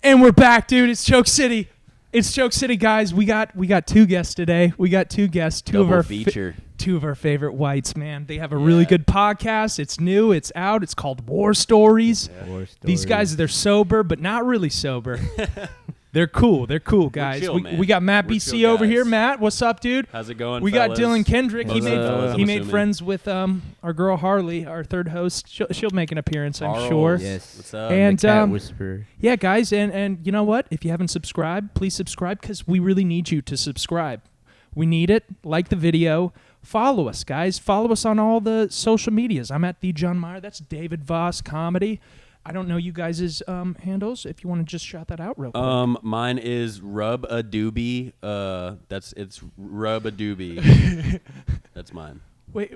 And we're back, dude. It's Choke City. It's Choke City, guys. We got two guests today. We got two guests. Two of our favorite whites, man. They have a really good podcast. It's new. It's out. It's called War Stories. Yeah. War Stories. These guys, they're sober, but not really sober. They're cool. They're cool, guys. Chill, we got Matt BC over here. Matt, what's up, dude? How's it going, We fellas? got Dylan Kendrick. He Fellas, made friends with our girl Harley, our third host. She'll make an appearance, I'm sure. Yes. What's up? And the cat whisperer. yeah, guys, and you know what? If you haven't subscribed, please subscribe because we really need you to subscribe. We need it. Like the video. Follow us, guys. Follow us on all the social medias. I'm at thejohnmeyer. That's davidvascomedy. I don't know you guys' handles. If you want to just shout that out real quick. Mine is Rub a Doobie. It's Rub a Doobie. That's mine. Wait.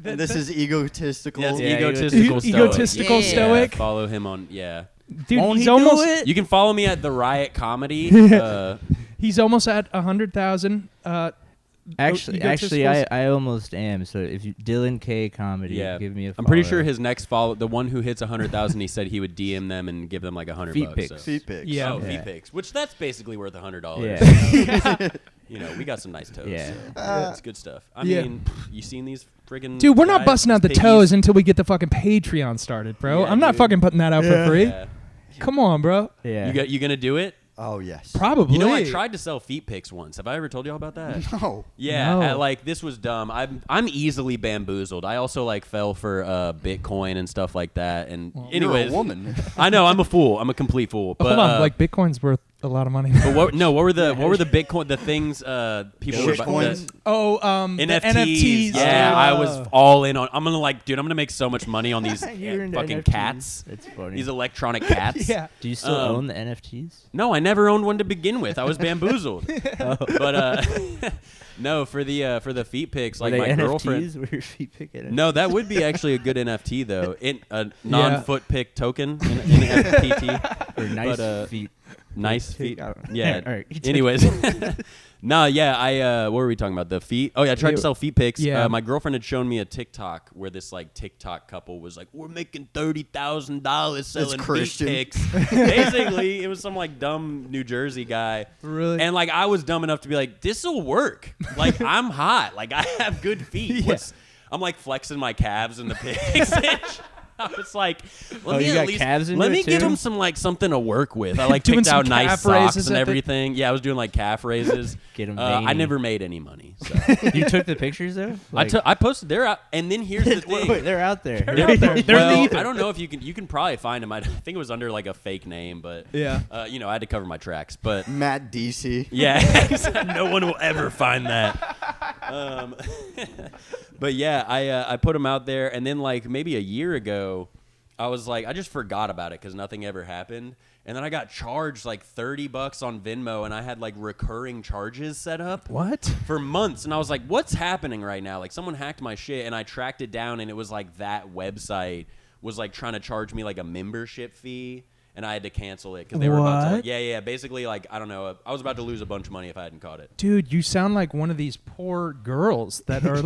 And this is egotistical. Yeah, it's Yeah, egotistical stoic. Egotistical stoic. Yeah, follow him on. Yeah. Dude, Won't he's he almost do it? You can follow me at the Riot Comedy. he's almost at 100,000. Actually, Egostisticals. I almost am. So if you Dylan K Comedy, give me a follow. I'm pretty sure his next follow, the one who hits 100,000, he said he would DM them and give them like $100. Feet pics. So. Feet pics. Yeah. Oh, feet pics, which that's basically worth $100. Yeah. You know, we got some nice toes. Yeah. So it's good stuff. I Yeah. mean, you seen these friggin' Dude, we're not guys, busting out the these toes piggies? until we get the fucking Patreon started, bro. Yeah, I'm not dude. fucking putting that out for free. Yeah. Come on, bro. Yeah. You gonna do it? Oh, yes. Probably. You know, I tried to sell feet pics once. Have I ever told y'all about that? No. Yeah, No. this was dumb. I'm easily bamboozled. I also fell for Bitcoin and stuff like that. And anyways, You're a woman. I know I'm a fool. I'm a complete fool. But Hold on, Bitcoin's worth a lot of money. but what were the Bitcoin the things people were Shitcoins? The NFTs. NFTs. Yeah, dude. I was all in on. I'm gonna make so much money on these You're into fucking NFTs. cats. That's funny. These electronic cats. Yeah. Do you still own the NFTs? No, I never owned one to begin with. I was bamboozled. But no, for the feet pics, Were like they my NFTs? girlfriend. Were your feet picking? No, that would be actually a good NFT though. A non-foot pick token, NFT. Or nice But, feet. Nice feet. I don't know. Yeah. All right. Anyways, no, yeah. I what were we talking about? The feet. Oh yeah, I tried to sell feet pics. Yeah. My girlfriend had shown me a TikTok where this TikTok couple was like, "We're making $30,000 selling feet Christian. pics." Basically, it was some dumb New Jersey guy. Really? And I was dumb enough to be like, "This will work." I'm hot. I have good feet. Yeah. I'm flexing my calves in the pics. I was like, let me you at got least calves into let me it give too? him some something to work with. I Doing picked some out nice calf socks raises and at the- everything. Yeah, I was doing calf raises. Get 'em I veiny. never made any money. So. You took the pictures though? I posted they're out, and then here's the thing. Wait, they're out there. They're out there. They're Well, neither. I don't know if you can probably find them. I think it was under a fake name, but Yeah. I had to cover my tracks. But Matt DC. yeah, no one will ever find that. But yeah, I put them out there, and then maybe a year ago, I was I just forgot about it because nothing ever happened, and then I got charged $30 on Venmo, and I had recurring charges set up. What? For months, and I was like, "What's happening right now?" Someone hacked my shit, and I tracked it down, and it was that website was trying to charge me a membership fee. And I had to cancel it because they were about What? to. Yeah. Basically, I don't know. I was about to lose a bunch of money if I hadn't caught it. Dude, you sound like one of these poor girls that are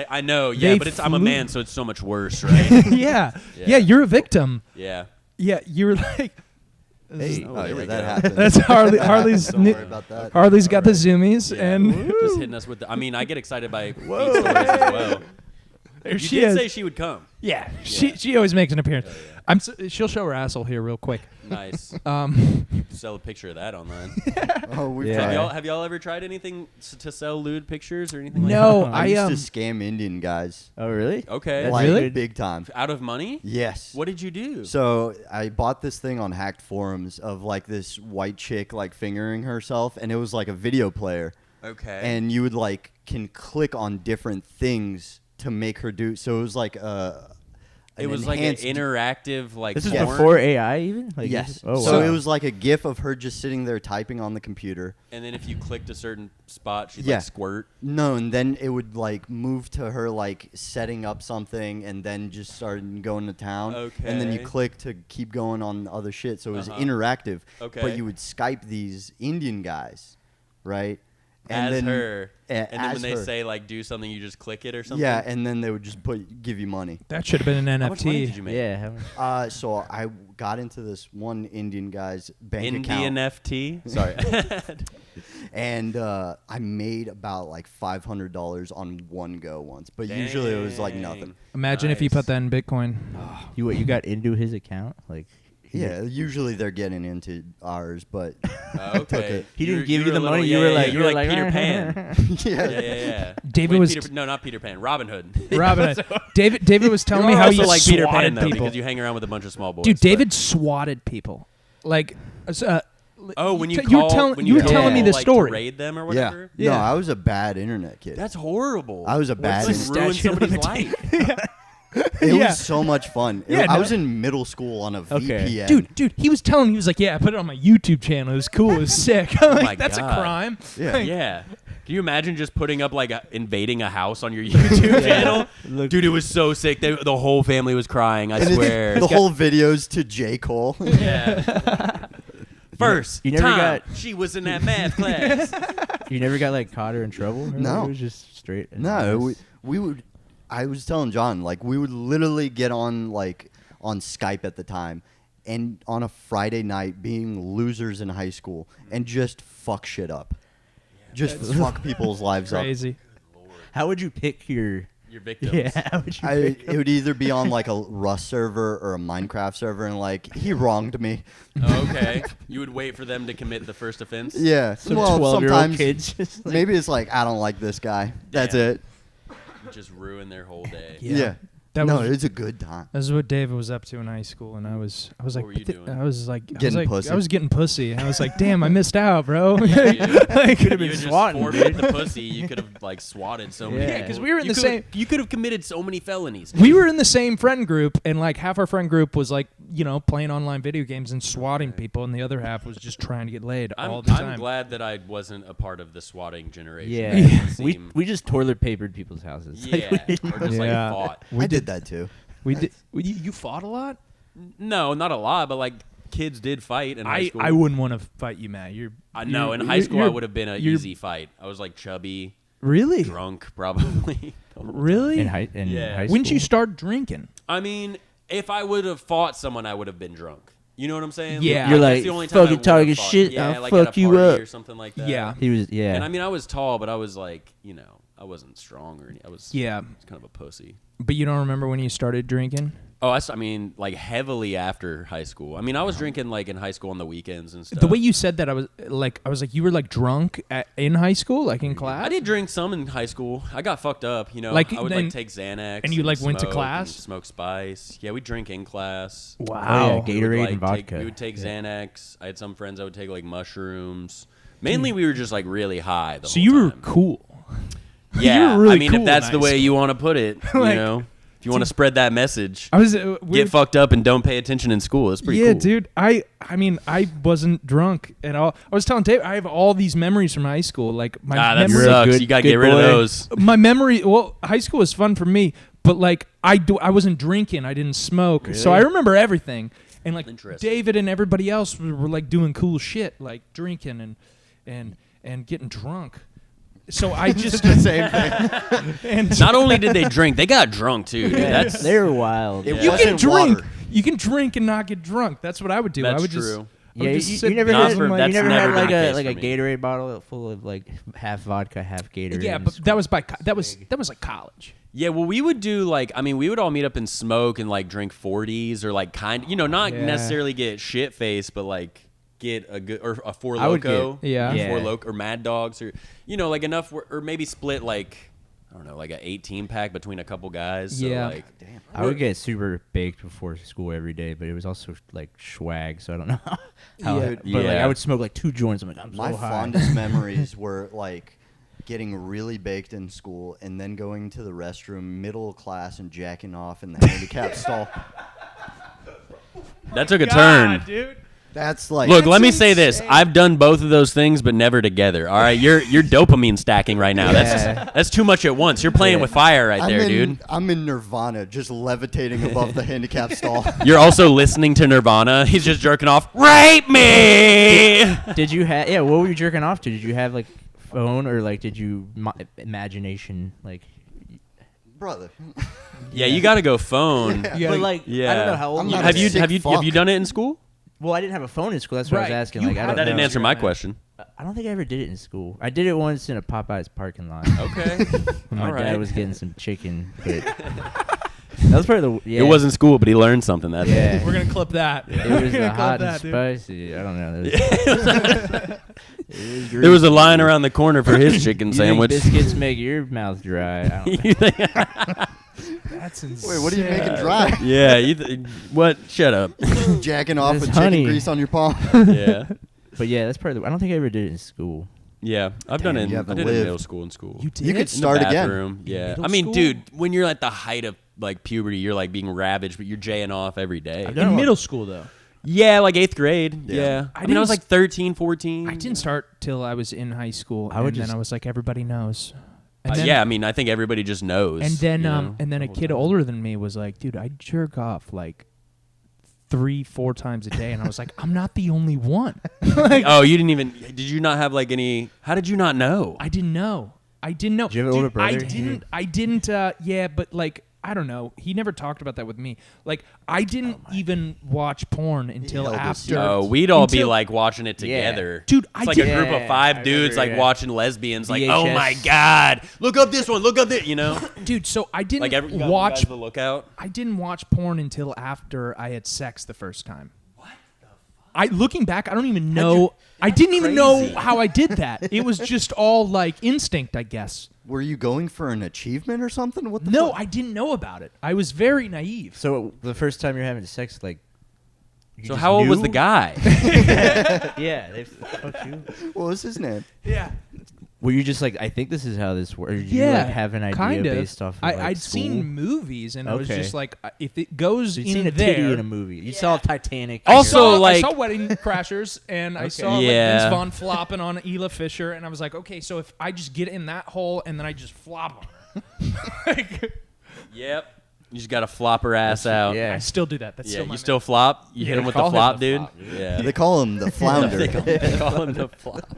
I know, yeah, They but I'm a flew- man, so it's so much worse, right? yeah. Yeah. Yeah, you're a victim. Yeah. Yeah, you're like Hey, Oh, there yeah, we that go. happens. that's Harley's Don't worry about that. Harley's got the zoomies Yeah. and Just hitting us with the. I mean, I get excited by feet stories as well. there You she did is. say she would come. Yeah, she always makes an appearance. She'll show her asshole here real quick. Nice. Sell a picture of that online. Oh, we've Yeah. tried. Have y'all ever tried anything to sell lewd pictures or anything No, I I used to scam Indian guys. Oh, really? like that? Okay. That's Like, Really? big time. Out of money? Yes. What did you do? So I bought this thing on hacked forums of this white chick fingering herself, and it was a video player. Okay. And you would can click on different things to make her do. So it was it was an enhanced- interactive This is porn? before AI even? Yes. Oh, wow. So it was a GIF of her just sitting there typing on the computer. And then if you clicked a certain spot, she'd Yeah. squirt. No, and then it would move to her setting up something, and then just started going to town. And then you Okay. click to keep going on other shit. So it was Uh-huh. interactive. Okay. But you would Skype these Indian guys, right? And then, her. And then as when they her. say like do something, you just click it or something. Yeah, and then they would just give you money. That should have been an How much money NFT. did you make? Yeah. So I got into this one Indian guy's bank Indian account. FT. Sorry. And I made about like $500 on one go once, but usually it was like nothing. Imagine if you Nice. put that in Bitcoin. You got into his account? Like, Yeah, usually they're getting into ours, but Okay. He didn't were- give you were the a little- money. yeah, You were yeah, like, you were like Peter Pan. yeah. Yeah. David Wait, was no, not Peter Pan. Robin Hood. Robin. David was telling me You're how also he like Peter Pan swatted though, people. because you hang around with a bunch of small boys. Dude, but- David swatted people. Like, Oh, when you you were call, telling- when you were call, telling me this like, story. to raid them or Yeah. whatever. No, I was a bad internet kid. That's horrible. I was a bad Let's internet ruin statute of somebody's life. It Yeah. was so much fun. Yeah, I no. was in middle school on a VPN. dude, he was telling me, he was like, yeah, I put it on my YouTube channel. It was cool. It was sick. I'm like, my that's God. a crime. Yeah. Like, Yeah. Can you imagine just putting up like invading a house on your YouTube channel? Dude, it was so sick. The whole family was crying. I And swear. the whole videos to J. Cole. Yeah. First, You never time got- she was in that math class. You never got like caught or in trouble? Or No. It was just straight. No, we would. I was telling John, like, we would literally get on Skype at the time, and on a Friday night, being losers in high school, and just fuck shit up, just fuck people's lives up. crazy. How would you pick your victims. Yeah, how would you pick It would either be on like a Rust server or a Minecraft server, and like he wronged me. Okay. You would wait for them to commit the first offense? Yeah. some well, 12-year-old sometimes kids just like, maybe it's like I don't like this guy. That's Yeah. it. Just ruin their whole day. Yeah. That no, was- it's a good time. This is what David was up to in high school, and I was What like, were you doing? I was like, Getting pussy. I was getting pussy. I was like, damn, I missed out, bro. Yeah. Like, You been would just swatting, forfeit dude. the pussy. You could have like swatted so many. Yeah, people. 'cause we were in You the could've- same- You could have committed so many felonies. we were in the same friend group, and like half our friend group was like, playing online video games and swatting people, and the other half was just trying to get laid all the time. I'm glad that I wasn't a part of the swatting generation. Yeah, It doesn't we seem- we just toilet papered people's houses. yeah, or just like Yeah. fought. I did that too. We did. You fought a lot. No, not a lot, but like kids did fight in high school. I wouldn't want to fight you, Matt. No, in high school I would have been an easy fight. I was like chubby, Really, drunk, probably. really. in high Yeah. high When did you school. start drinking? I mean, if I would have fought someone, I would have been drunk. You know what I'm saying? Yeah. You're that's like, the only time I fucking would have talking fought. shit, Yeah, I'll like at fuck a you party up. or something like that. Yeah. He was And I mean, I was tall, but I was like, I wasn't strong or anything. I was Yeah, kind of a pussy. but you don't remember when you started drinking? Oh, I mean, like heavily after high school. I mean, I was drinking like in high school on the weekends and stuff. The way you said that, I was like, you were like drunk in high school, like in class. I did drink some in high school. I got fucked up, Like, I would then- like take Xanax. and you, like, went to smoke class? and smoke spice. Yeah, we drink in class. Wow. Oh, yeah, We would, Gatorade like, and vodka. we would take Xanax. I had some friends that would take like mushrooms. Mainly, we were just like really high. So you were cool. Yeah, you were really I mean, cool if that's in the high way you want to put it, Like, if you want to spread that message, I was get fucked up and don't pay attention in school. It's pretty yeah, cool. dude. I mean, I wasn't drunk at all. I was telling Dave, I have all these memories from high school. Like my That memory, You're a sucks. good- You gotta good get rid of boy. those. my memory. Well, high school was fun for me, but like I wasn't drinking. I didn't smoke, so I Really? remember everything. And like Interesting. David and everybody else were like doing cool shit, like drinking and getting drunk. So I just the same thing. and Not only did they drink, they got drunk too. Dude. That's they were wild. It Yeah. you can wasn't drink. water. You can drink and not get drunk. That's what I would do. I That's would true. just. I would Yeah, just you sit never down had and, for- like- that's you never never had like been the a case like for a me. Gatorade bottle full of like half vodka, half Gatorade. Yeah, in but school. that was that was like college. Yeah, well, we would do like, I mean, we would all meet up and smoke and like drink 40s or like not Yeah. necessarily get shit faced, but like get a good or a Four I would Loko, get- yeah. Yeah. Four Loko or Mad Dogs or like enough or maybe split like I don't know like an 18 pack between a couple guys. So Yeah. like, I would get super baked before school every day, but it was also like swag, so I don't know how. Yeah. But like Yeah. I would smoke like 2 joints. I'm like, I'm My so high. fondest memories were like getting really baked in school and then going to the restroom middle of class and jacking off in the handicap stall. that took a turn. dude. That's like Look, let me say insane. this. I've done both of those things, but never together. All right, you're dopamine stacking right now. Yeah. That's too much at once. You're playing with fire right there, dude. I'm in Nirvana, just levitating above the handicap stall. You're also listening to Nirvana. He's just jerking off. Rape me. Did you have? Yeah, what were you jerking off to? Did you have like phone, or like did you imagination like? Brother. Yeah, you got to go phone. Yeah. But like, Yeah. I don't know how old. I'm you not are. Have you sick have you fuck. done it in school? Well, I didn't have a phone in school. That's what I was Right. asking. You Like, I had don't That didn't know. answer my question. I don't think I ever did it in school. I did it once in a Popeyes parking lot. Okay. When my All dad right. was getting some chicken. But that was probably the. Yeah. It wasn't school, but he learned something that day. Yeah. We're gonna clip that. It was We're the gonna hot clip and that, dude. spicy. I don't know. It was There was a greasy. line around the corner for his chicken You sandwich. think biscuits make your mouth dry? I don't know. You think- That's insane. Wait, what are you making dry? yeah. What? Shut up. Jacking off There's with honey. chicken grease on your palm. Yeah. But yeah, that's part of the. I don't think I ever did it in school. Yeah. I've done Damn, it. you I haven't did it in lived. middle school and school. You did You it? could In the start again. bathroom. Yeah. Middle I mean, school? dude, when you're at the height of like puberty, you're like being ravaged, but you're jaying off every day. I've done in it. middle school though. Yeah, like 8th grade. Yeah. Yeah. I I mean, I was didn't like 13, 14. I didn't start till I was in high school, I would and then just- I was like, everybody knows. And then, yeah, I mean, I think everybody just knows. and then you know, and then the a whole kid time. older than me was like, dude, I jerk off like 3-4 times a day, and I was like, I'm not the only one. Like, Oh, you didn't even. Did you not have like any? How did you not know? I didn't know. I didn't know. Did you have an older brother? I didn't. Yeah, but like, I don't know. He never talked about that with me. Like, I didn't even watch porn until held a after. secret. Oh, we'd all be Until- like watching it Yeah. together. Dude, It's I like did. a group of Yeah, 5 I dudes remember, like yeah. watching lesbians. Like, oh VHS. my god, look up this one, look up this. You know, Dude, so I didn't like every you watch. guys the lookout. I didn't watch porn until after I had sex the first time. What the fuck? Looking back, I don't even know. I didn't even know crazy. how I did that. It was just all like instinct, I guess. Were you going for an achievement or something? What the No, fuck? I didn't know about it. I was very naive. So the first time you're having sex, like. you So just how old was knew? the guy? Yeah. They fucked you. What was his name? Yeah. Were you just like, I think this is how this works? Or did you Yeah, like have an idea kind of. based off of like, I'd school? seen movies, and I was Okay. just like, if it goes So you'd in seen a there, titty in a movie. You saw Titanic. Also, like- I saw Wedding Crashers, and I Okay. saw Yeah. like Vince Vaughn flopping on Ela Fisher, and I was like, okay, so if I just get in that hole and then I just flop on her, like, Yep. You just gotta flop her ass out. Yeah. I still do that. That's Yeah. still my You still flop? You Yeah, hit him with call the him flop, the dude. flop, dude. Yeah. They call him the flounder. They call him the flop.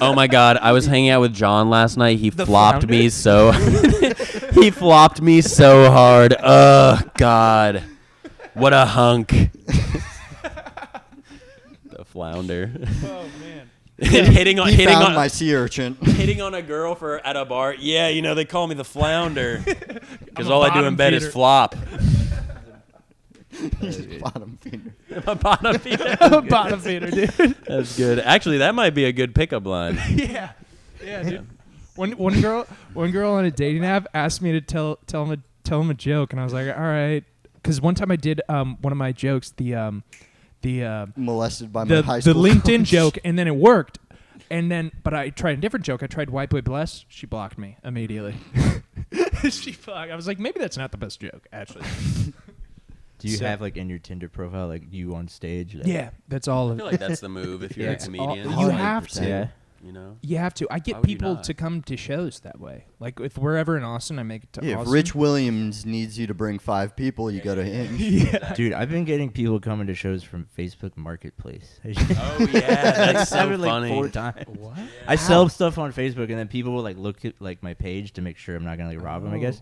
Oh my god, I was hanging out with John last night. He flopped me so he flopped me so hard. God. What a hunk. The flounder. Oh man. hitting on he hitting found on my sea urchin. hitting on a girl for at a bar. Yeah, you know they call me the flounder because I'm a all I do in bottom bed feeder. is flop. Bottom feeder. My bottom feeder. Bottom feeder, dude. That's good. Actually, that might be a good pickup line. Yeah, dude. One girl on a dating app asked me to tell him a joke, and I was like, all right, because one time I did one of my jokes, the Molested by my high the school LinkedIn coach. joke, and then it worked, and then but I tried a different joke. I tried White Boy Bless. She blocked me immediately. She blocked. I was like, maybe that's not the best joke, actually. Do you So- have like in your Tinder profile like you on stage? Like, Yeah, that's all I of feel it. like that's the move if you're a That's all- comedian. you have to. Yeah. You know. You have to. I Why get would you people not? to come to shows that way. Like if we're ever in Austin, I make it to Yeah, if Austin. Rich Williams needs you to bring 5 people, you go to him. Yeah. Dude, I've been getting people coming to shows from Facebook Marketplace. Oh yeah, that's so happened, like funny. 4 times. What? I sell stuff on Facebook, and then people will like look at like my page to make sure I'm not gonna like rob them, I guess.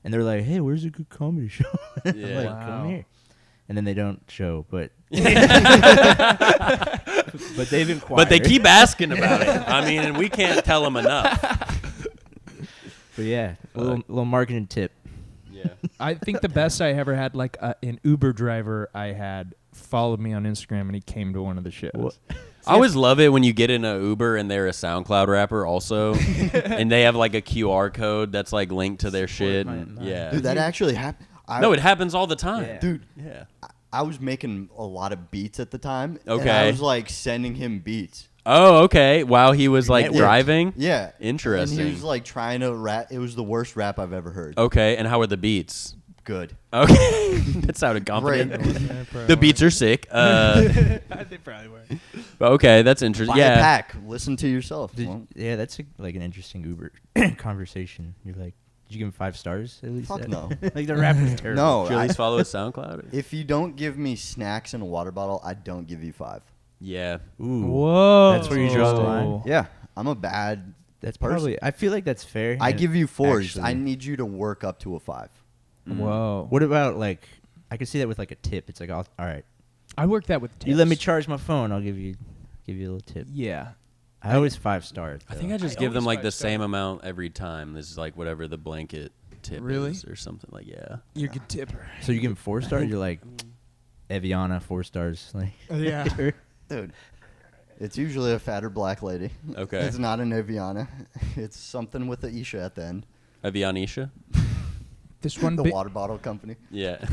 And they're like, "Hey, where's a good comedy show?" I'm Yeah. like, Wow. "Come here." And then they don't show, but but they've inquired. But they keep asking about it. I mean, and we can't tell them enough. But yeah, a little marketing tip. Yeah. I think the best I ever had, like an Uber driver I had followed me on Instagram and he came to one of the shows. What? I always love it when you get in a Uber and they're a SoundCloud rapper also, and they have like a QR code that's like linked to their shit. my and- mind. yeah. Dude, that actually happened. No, it happens all the time. Yeah. Dude, Yeah. I was making a lot of beats at the time. And Okay. I was like sending him beats. Oh, okay. While he was like Network. driving. Yeah. Interesting. And he was like trying to rap. It was the worst rap I've ever heard. Okay, and how are the beats? Good. Okay, that sounded confident. The beats are sick. They probably were. Okay, that's interesting. Buy a Yeah. pack. Listen to yourself. Well, Yeah, that's like an interesting Uber conversation. You're like, did you give him 5 stars at least? Fuck no. Like the rapper's terrible. No. Should you at I- least follow his SoundCloud? if you don't give me snacks and a water bottle, I don't give you 5. Yeah. Ooh. Whoa. That's where you draw the line. Yeah. I'm a bad That's person. probably. I feel like that's fair. I give you 4s. Actually. I need you to work up to a 5. Whoa. What about like? I could see that with like a tip. It's like, all right, I work that with tips. you let me charge my phone. I'll give you a little tip. Yeah. I always 5 stars. I think I just I give them always like the 5-star. same amount every time. This is like whatever the blanket tip Really? is or something like You're a good tipper. So you give them 4 stars. You're like Eviana 4 stars. Like Yeah. Dude, it's usually a fatter black lady. Okay. It's not an Eviana. It's something with the Isha at the end. Avianisha? This one The big, water bottle company. Yeah.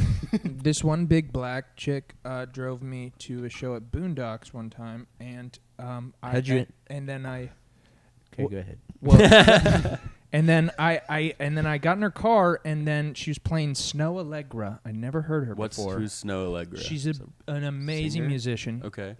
this one big black chick drove me to a show at Boondocks one time, and How'd you- and then I Okay, go ahead. well, and then I got in her car, and then she was playing Snow Allegra. I never heard her before. Who's Snow Allegra? She's an amazing singer? musician. Okay.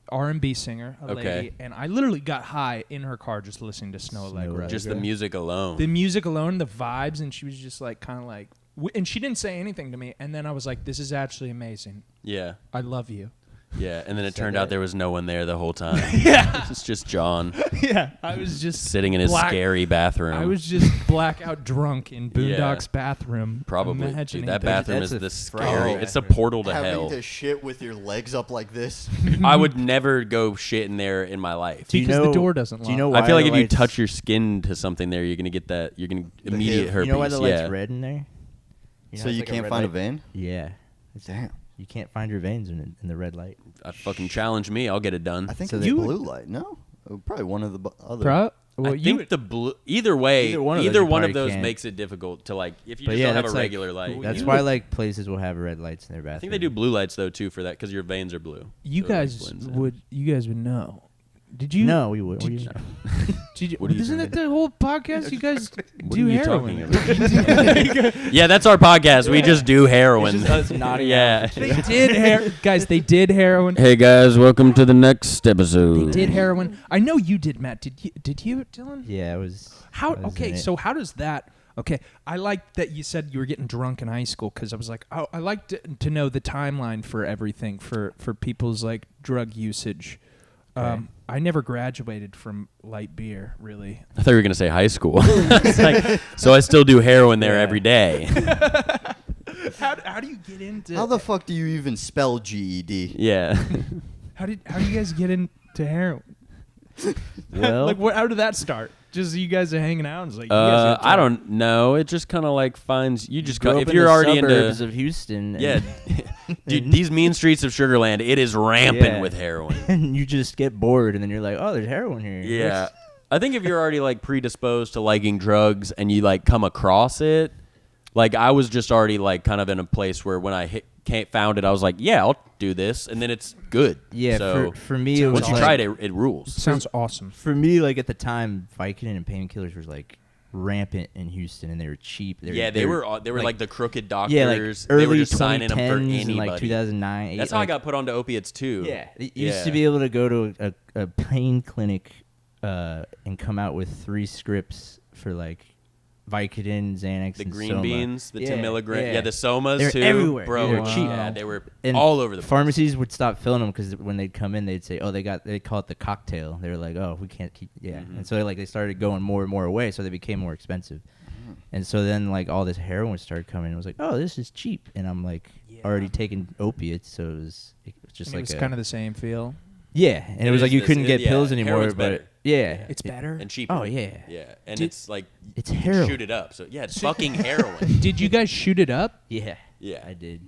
R&B singer, a Okay. lady, and I literally got high in her car just listening to Snow Allegra. Allegra. Just the music alone. The music alone, the vibes, and she was just like kind of like, and she didn't say anything to me, and then I was like, this is actually amazing. Yeah. I love you. Yeah. And then it So turned out good. there was no one there the whole time. Yeah. It's just John Yeah, I was just sitting in his scary bathroom. I was just blackout drunk in Yeah. Boondocks bathroom. Probably. imagining Dude, that that. bathroom That's is a the scary scary. bathroom. It's a portal to Having hell. to shit with your legs up like this. I would never go shit in there in my life. Do you because the know- door doesn't lock. Do you know why I feel like the if you lights- touch your skin to something there, you're gonna get that. You're gonna The immediate HIV. herpes. You know why the light's yeah. red in there? You know So it's you like a can't red find a light? vein? Yeah. Damn. You can't find your veins in the red light. I fucking challenge me. I'll get it done. I think So it's they- blue light. No? Probably one of the other. Well, I you think would- the blue. Either way, Either one of those either you one of probably those can't. makes it difficult to like. If you But just yeah, don't have that's a like- regular light. That's you why would- like places will have red lights in their bathroom. I think they do blue lights though too for that because your veins are blue. you So it, like, guys blends in. would know. Did you? No, we would. Did What do you- you know? Did you, What are you isn't that doing? the whole podcast? You guys What do are you heroin. talking about? Yeah, that's our podcast. We just do heroin. It's just us nodding yeah. out. They did guys. They did heroin. Hey guys, welcome to the next episode. They did heroin. I know you did, Matt. Did you, Dylan? Yeah, it was. How? I was Okay, in it. so how does that? Okay, I like that you said you were getting drunk in high school because I was like, oh, I like to know the timeline for everything for people's like drug usage. Okay. I never graduated from light beer, really. I thought you were gonna say high school. It's like, so I still do heroin there Yeah. every day. How do you get into? How the fuck do you even spell GED? Yeah. How do you guys get into heroin? Well, like how did that start? Just you guys are hanging out and it's like you guys are I don't know. It just kind of like finds you just grew go, up if in you're the already suburbs into of Houston. yeah, dude, these mean streets of Sugarland, it is rampant Yeah. with heroin. and you just get bored, and then you're like, oh, there's heroin here. Yeah, I think if you're already like predisposed to liking drugs and you like come across it, like I was just already like kind of in a place where when I found it, I was like, yeah, I'll do this, and then it's good. Yeah, So for me, it was once you like, try it, it rules. Sounds awesome. For me, like at the time, Vicodin and painkillers was like rampant in Houston, and they were cheap. They were like the crooked doctors. yeah, like they were early just signing them for 2010s anybody. and like 2009. That's how I got put onto opiates too. Yeah, you used to be able to go to a pain clinic and come out with 3 scripts for like Vicodin, Xanax, The and green Soma. beans, the 10 Yeah, milligram, yeah. the Somas They're too, everywhere. bro. They're Wow. cheap. Yeah, they were And all over the place. Pharmacies would stop filling them because when they'd come in, they'd say, "Oh, they call it the cocktail." They were like, "Oh, we can't keep." Yeah, Mhm. and so they started going more and more away, so they became more expensive. And so then like all this heroin started coming. It was like, "Oh, this is cheap," and I'm like already taking opiates, so it was just And like it was kind of the same feel. yeah, and it was is like you this- couldn't get yeah, pills anymore, heroin's but better. yeah, It's better. and cheaper. Oh yeah, Yeah, and Did- it's like it's you can heroin. shoot it up. So yeah, it's fucking heroin. Did you guys shoot it up? Yeah, Yeah. I did.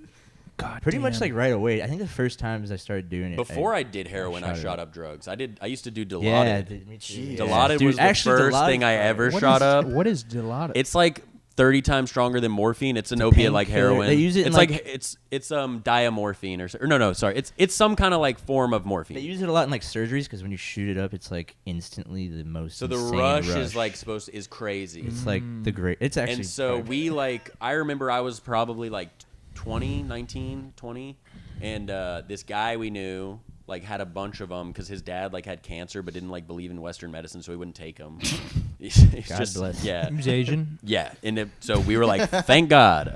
God, Pretty much damn. like right away. I think the first times I started doing it. Before I did heroin, I shot it shot up. up drugs. I used to do Dilaudid. yeah, me too. Jeez. Dilaudid Dude, was the actually, first Dilaudid's thing I fire. ever What shot is- up. What is Dilaudid? It's like 30 times stronger than morphine. It's an It's a opiate like painkiller. heroin. They use it in, it's like- it's diamorphine or no, sorry. It's some kind of like form of morphine. They use it a lot in like surgeries because when you shoot it up, it's like instantly the most. So the insane rush is like is crazy. It's like the great. It's actually. And so perfect. we like I remember I was probably like 19, 20, and this guy we knew like had a bunch of them because his dad like had cancer but didn't like believe in Western medicine, so he wouldn't take them. He's God just bless. yeah. He was Asian. Yeah, and so we were like, "Thank God,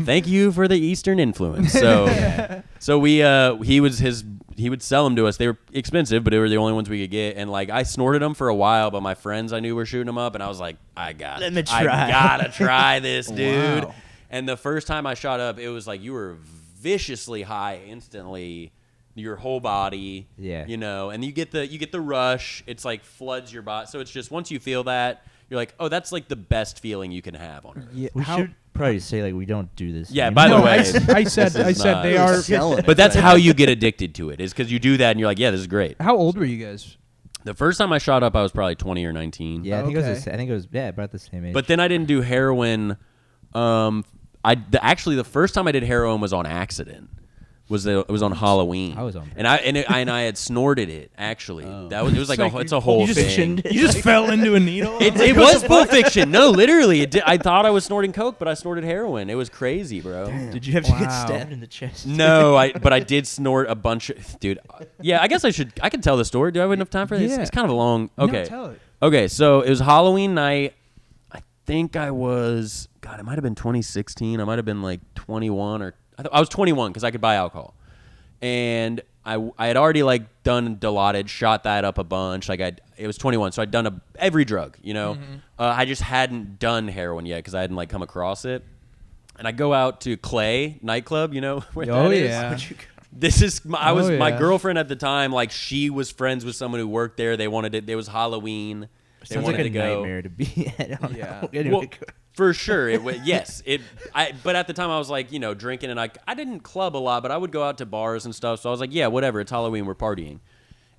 thank you for the Eastern influence." So, so he would sell them to us. They were expensive, but they were the only ones we could get. And like I snorted them for a while, but my friends I knew were shooting them up, and I was like, I gotta try this, dude. Wow. And the first time I shot up, it was like you were viciously high instantly. Your whole body, you know, and you get the rush. It's like floods your body. So it's just once you feel that, you're like, oh, that's like the best feeling you can have on Earth. Yeah, We should probably say like we don't do this. Yeah. anymore. By the No, way, I said they are. Selling it, but that's right? how you get addicted to it. Is because you do that and you're like, yeah, this is great. How old were you guys? The first time I shot up, I was probably 20 or 19. Yeah, I think Okay. it was about the same age. But then I didn't do heroin. Actually the first time I did heroin was on accident. It was on Halloween. I was on. And I had snorted it actually. It was like it's a whole you just, thing. You just fell into a needle. It was full fiction. No, literally. I thought I was snorting coke, but I snorted heroin. It was crazy, bro. Did you have to get Wow. stabbed in the chest? No, but I did snort a bunch of... Dude, yeah, I guess I can tell the story. Do I have enough time for this? Yeah. It's kind of a long... No, Okay. tell it. Okay, so it was Halloween night. I think I was... God, it might have been 2016. I might have been like 21 or... I was 21 because I could buy alcohol. And I had already like done Dilaudid, shot that up a bunch. Like it was 21, so I'd done every drug, you know. I just hadn't done heroin yet because I hadn't like come across it. And I go out to Clay nightclub, you know where Oh that is? yeah. This is my yeah. girlfriend at the time. Like she was friends with someone who worked there. They wanted it. It was Halloween. They Sounds wanted like a to go. nightmare to be at. Yeah. Anyway, Well, for sure. Yes. But at the time I was like, you know, drinking, and I didn't club a lot, but I would go out to bars and stuff. So I was like, yeah, whatever. It's Halloween. We're partying.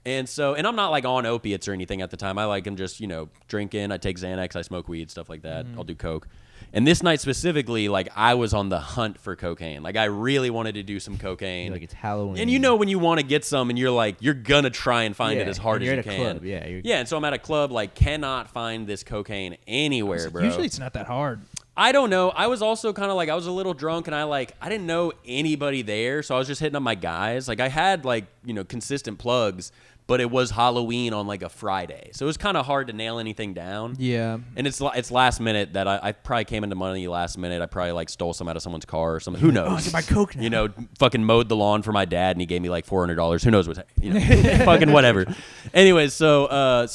And I'm not like on opiates or anything at the time. I like am just, you know, drinking. I take Xanax. I smoke weed, stuff like that. I'll do coke. And this night specifically, like I was on the hunt for cocaine. Like I really wanted to do some cocaine. like it's Halloween. And you know when you want to get some and you're like, you're going to try and find it as hard and as you're you at a can. club, yeah, you're- Yeah, and so I'm at a club, like cannot find this cocaine anywhere, bro. Usually it's not that hard. I don't know. I was also kind of like, I was a little drunk and I didn't know anybody there. So I was just hitting up my guys. Like I had like, you know, consistent plugs, but it was Halloween on like a Friday. So it was kind of hard to nail anything down. Yeah. And it's last minute that I probably came into money last minute. I probably like stole some out of someone's car or something. Who knows? Oh, I get my coke now. You know, fucking mowed the lawn for my dad and he gave me like $400. Who knows what? You know, fucking whatever. Anyways, so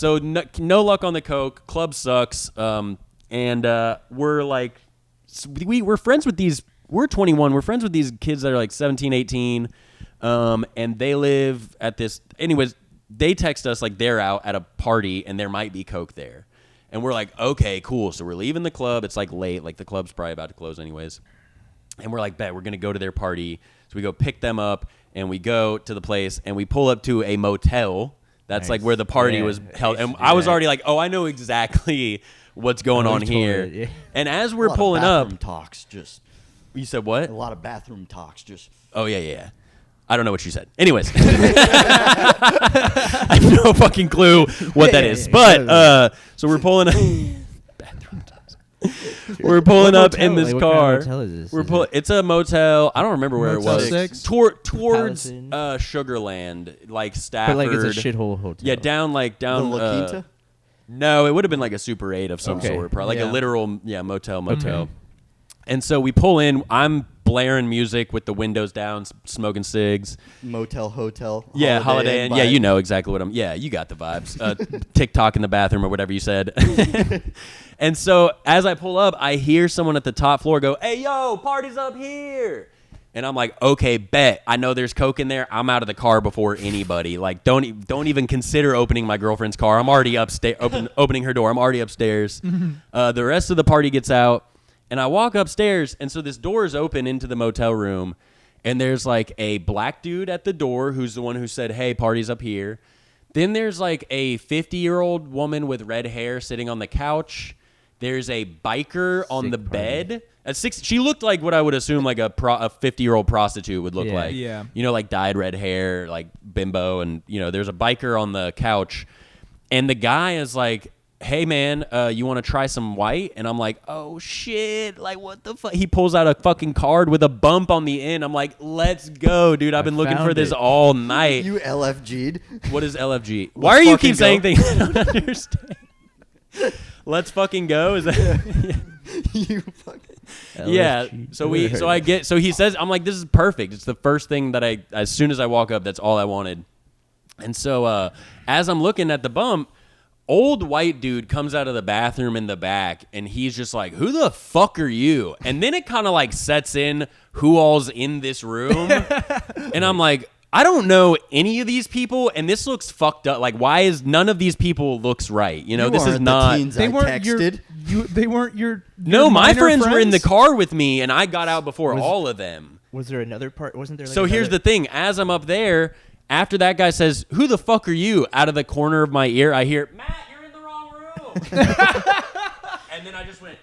no luck on the coke. Club sucks. And we're like, we're friends with these. We're 21. We're friends with these kids that are like 17, 18. And they live at this. Anyways. They text us like they're out at a party and there might be coke there. And we're like, okay, cool. So we're leaving the club. It's like late. Like the club's probably about to close anyways. And we're like, bet, we're going to go to their party. So we go pick them up and we go to the place and we pull up to a motel. That's Nice. like where the party Yeah. was held. And I was already like, oh, I know exactly what's going on Totally, here. yeah. And as A we're lot of pulling up, bathroom talks, just you said what? a lot of bathroom talks, just. Oh, yeah. I don't know what you said. Anyways. I have no fucking clue what that is. But, so we're pulling up. Bathroom times. We're pulling What up in motel? this Like, what kind of car. motel is this? We're Is pulling. It's a motel. I don't remember where Motel it was. 6? Towards Palace Sugarland, like Stafford. But like it's a shithole hotel. Yeah, down. The La Quinta? No, it would have been like a Super 8 of some Okay. sort, probably like Yeah. a literal motel. And so we pull in. I'm blaring music with the windows down, smoking cigs. Motel, hotel. Yeah, Holiday Inn. Yeah, vibe. you know exactly what I'm. Yeah, you got the vibes. TikTok in the bathroom or whatever you said. And so as I pull up, I hear someone at the top floor go, "Hey, yo, party's up here." And I'm like, "Okay, bet. I know there's coke in there. I'm out of the car before anybody. Like, don't even consider opening my girlfriend's car. I'm already upstairs. Opening her door. I'm already upstairs. The rest of the party gets out." And I walk upstairs, and so this door is open into the motel room, and there's like a black dude at the door who's the one who said, "Hey, party's up here." Then there's like a 50-year-old woman with red hair sitting on the couch. There's a biker on Sick the party. bed. She looked like what I would assume like a 50-year-old prostitute would look Yeah. like. Yeah. You know, like dyed red hair, like bimbo, and you know, there's a biker on the couch, and the guy is like, "Hey man, you want to try some white?" And I'm like, "Oh shit, like what the fuck?" He pulls out a fucking card with a bump on the end. I'm like, "Let's go, dude. I've been looking for found this it. all night." You LFG'd. What is LFG? Why are you fucking keep saying go. things I don't understand? Let's fucking go. Is that? You fucking. Yeah. LSG. So he says, I'm like, this is perfect. It's the first thing that as soon as I walk up, that's all I wanted. And so as I'm looking at the bump, old white dude comes out of the bathroom in the back, and he's just like, who the fuck are you? And then it kind of like sets in who all's in this room. And I'm like, I don't know any of these people, and this looks fucked up. Like, why is none of these people looks right? You know, this is not. The teens I texted. They weren't your No, my minor friends were in the car with me, and I got out before all of them. Was there another part? Wasn't there? Like So here's the thing. As I'm up there, after that guy says, who the fuck are you? Out of the corner of my ear, I hear, Matt, you're in the wrong room. And then I just went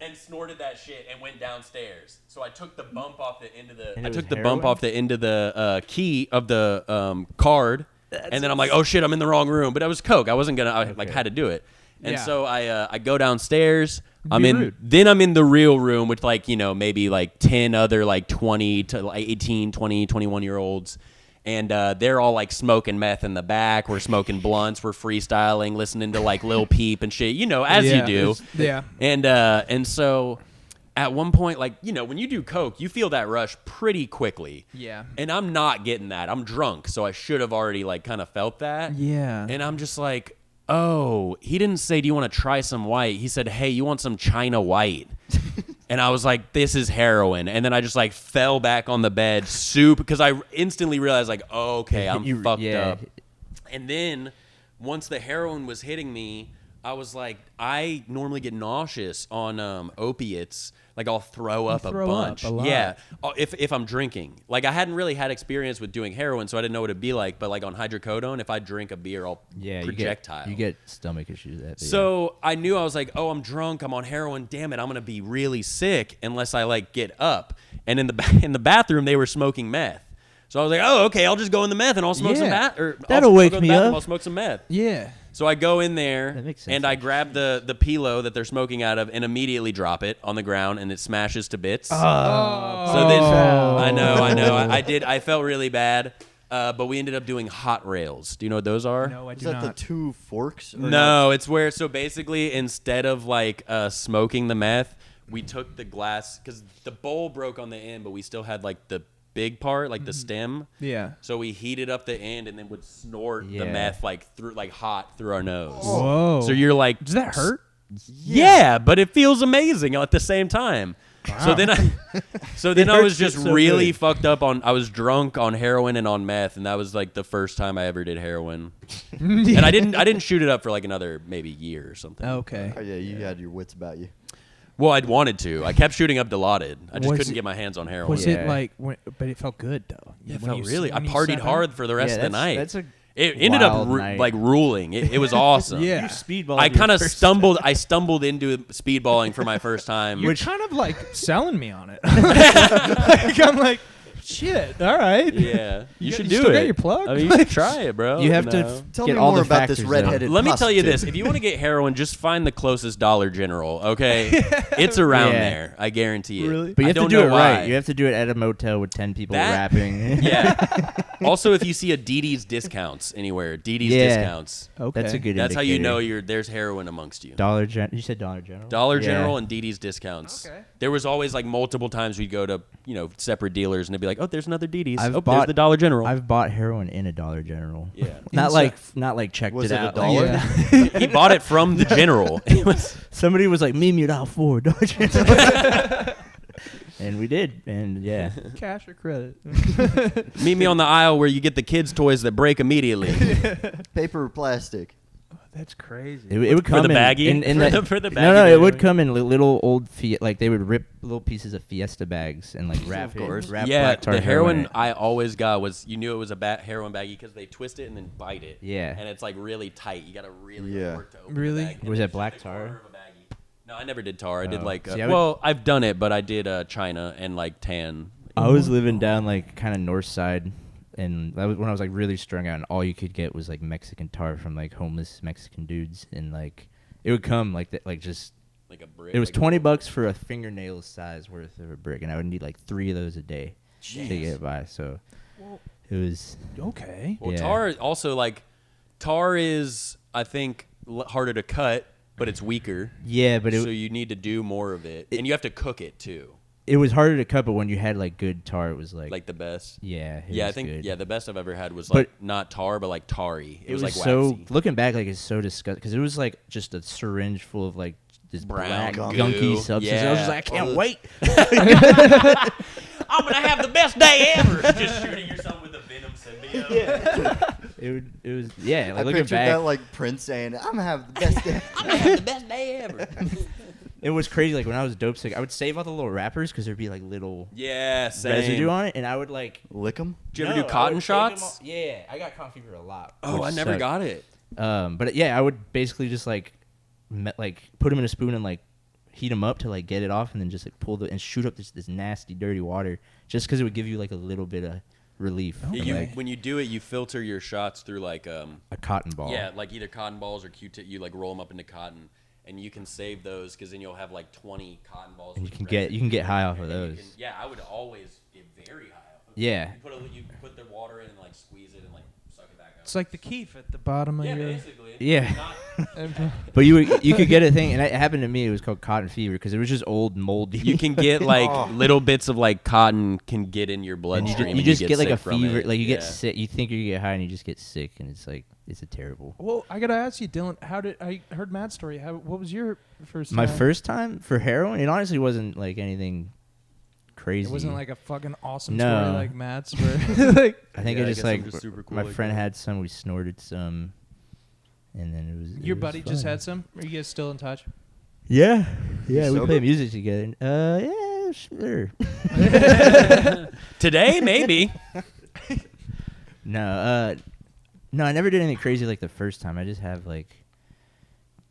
and snorted that shit and went downstairs. So I took the bump off the end of the key of the card. And then I'm like, oh shit, I'm in the wrong room. But I was coke. I wasn't gonna. I like had to do it. And so I go downstairs. I'm in the real room with like, you know, maybe like 10 other like 20 to like 18, 20, 21-year-olds. And they're all like smoking meth in the back. We're smoking blunts. We're freestyling, listening to like Lil Peep and shit, you know, as you do. Yeah. And so at one point, like, you know, when you do coke, you feel that rush pretty quickly. Yeah. And I'm not getting that. I'm drunk, so I should have already like kind of felt that. Yeah. And I'm just like, oh, he didn't say, do you want to try some white? He said, hey, you want some China white? And I was like, this is heroin. And then I just like fell back on the bed, because I instantly realized like, oh, okay, I'm fucked up. And then once the heroin was hitting me, I was like, I normally get nauseous on opiates. Like I'll throw up a bunch. Yeah, if I'm drinking. Like I hadn't really had experience with doing heroin, so I didn't know what it'd be like. But like on hydrocodone, if I drink a beer, I'll projectile. You get stomach issues. So I knew, I was like, oh, I'm drunk. I'm on heroin. Damn it, I'm gonna be really sick unless I like get up. And in the bathroom, they were smoking meth. So I was like, oh, okay, I'll just go in the meth and I'll smoke some meth. That'll wake me up. I'll smoke some meth. Yeah. So I go in there makes sense, and I grab the pillow that they're smoking out of and immediately drop it on the ground, and it smashes to bits. Oh. So then I know. I did. I felt really bad. But we ended up doing hot rails. Do you know what those are? No, I do Is that not. the two forks? Or No, it's where, so basically instead of like smoking the meth, we took the glass, because the bowl broke on the end, but we still had like the big part, like the stem. Yeah. So we heated up the end and then would snort the meth like through, like hot through our nose. Whoa. So you're like, Does that hurt? Yeah, but it feels amazing at the same time. Wow. So then I was just really fucked up on. I was drunk on heroin and on meth, and that was like the first time I ever did heroin. And I didn't shoot it up for like another maybe year or something. Okay. Oh, yeah, you had your wits about you. Well, I'd wanted to. I kept shooting up Dilaudid. I just couldn't get my hands on heroin. Was it like? But it felt good though. Yeah, it felt really. I partied hard for the rest of the night. It ended up like ruling. It was awesome. Yeah. You speedball. I kind of stumbled. I stumbled into speedballing for my first time. You're kind of like selling me on it. Like, I'm like, shit. All right. Yeah, you should you do still it. got your plug? I mean, you should try it, bro. You have No. to Tell get me all more the about factors, this though. redheaded Let me tell you prostitute. this: if you want to get heroin, just find the closest Dollar General. Okay, it's around Yeah. there. I guarantee it. Really? But you I have to don't do know it why. right. You have to do it at a motel with 10 people That- rapping. Yeah. Also, if you see a DD's discounts anywhere, DD's Yeah. discounts. Okay. That's a good. That's how you know indicator. there's heroin amongst you. You said Dollar General. Dollar Yeah. General and DD's discounts. Okay. There was always like multiple times we'd go to separate dealers and they'd be like, oh, there's another DD's. I've Oh, bought- there's the Dollar General. I've bought heroin in a Dollar General. Yeah. Not like checked Was it it a out. dollar? Like, Yeah. He bought it from the General. It was somebody was like, "Meet me at aisle 4, Dollar General." And we did, and yeah. Cash or credit? meet me on the aisle where you get the kids' toys that break immediately. Paper or plastic? That's crazy. It would come the baggie? in For the no, baggie it would heroin? come in little old like they would rip little pieces of Fiesta bags and like wrap it. course. Wrap Yeah, black tar the heroin in heroin it. I always got was, you knew it was a heroin baggie because they twist it and then bite it. Yeah. And it's like really tight. You got to really Yeah. work to open Really? the bag. And Was it's that black just a tar? corner of a baggie. No, I never did tar. I did Oh. like, See, I would- I've done it, but I did China and like tan. I was living down like kind of north side, and that was when I was like really strung out, and all you could get was like Mexican tar from like homeless Mexican dudes, and like it would come like that, like just Like a brick. it was like a- $20 for a fingernail size worth of a brick, and I would need like 3 of those a day to get by. So it was Okay. Well, yeah. tar also, like, tar is, I think, harder to cut but it's weaker. Yeah, but so you need to do more of it, and you have to cook it too. It was harder to cut, but when you had like good tar, it was like the best. Yeah, it yeah, was I think good. the best I've ever had was But- like not tar, but like tarry. It was like so waxy. looking back, like it's so disgusting because it was like just a syringe full of like this Brown black goo. gunky substance. I was just Yeah. like, I can't wait. I'm gonna have the best day ever. Just shooting yourself with a venom symbiote. It was yeah. Like I looking pictured back, that like Prince saying, "I'm gonna have the best day." I'm gonna have the best day ever. it was crazy. Like when I was dope sick, I would save all the little wrappers because there'd be like little Yeah, same. residue on it, and I would like. Lick them. Did you ever No, do I cotton would take 'em shots? all- Yeah, I got cotton fever a lot. Oh, which I never sucked. got it. But yeah, I would basically just like put them in a spoon and like heat them up to like get it off, and then just like pull and shoot up this nasty dirty water just because it would give you like a little bit of relief. Yeah, from, like, when you do it, you filter your shots through like a cotton ball. yeah, like either cotton balls or Q-tip. You like roll them up into cotton, and you can save those because then you'll have like 20 cotton balls. And with you can get high off of and then you those. can- yeah, I would always get very high off of it. Yeah. You put the water in and like squeeze it and like suck it back up. It's like the keef at the bottom of yeah, your. basically. Yeah. Not- But you could get a thing, and it happened to me. It was called cotton fever because it was just old moldy. you can get like little bits of like cotton can get in your and bloodstream. you just and get like a sick from fever. it. Like you get Yeah. sick. You think you get high, and you just get sick, and it's like it's a terrible. Well, I gotta ask you, Dylan. How did I heard Matt's story? What was your first? My time? first time for heroin, it honestly wasn't like anything crazy. It wasn't like a fucking awesome No. story like Matt's. Where like, I think Yeah, it I just guess I'm like just super cool my like friend that. had some. We snorted some, and then it was. your it was buddy just fun. had some. Are you guys still in touch? Yeah, yeah. We sober? play music together. Yeah, sure. Today maybe. No, I never did anything crazy like the first time. I just have like,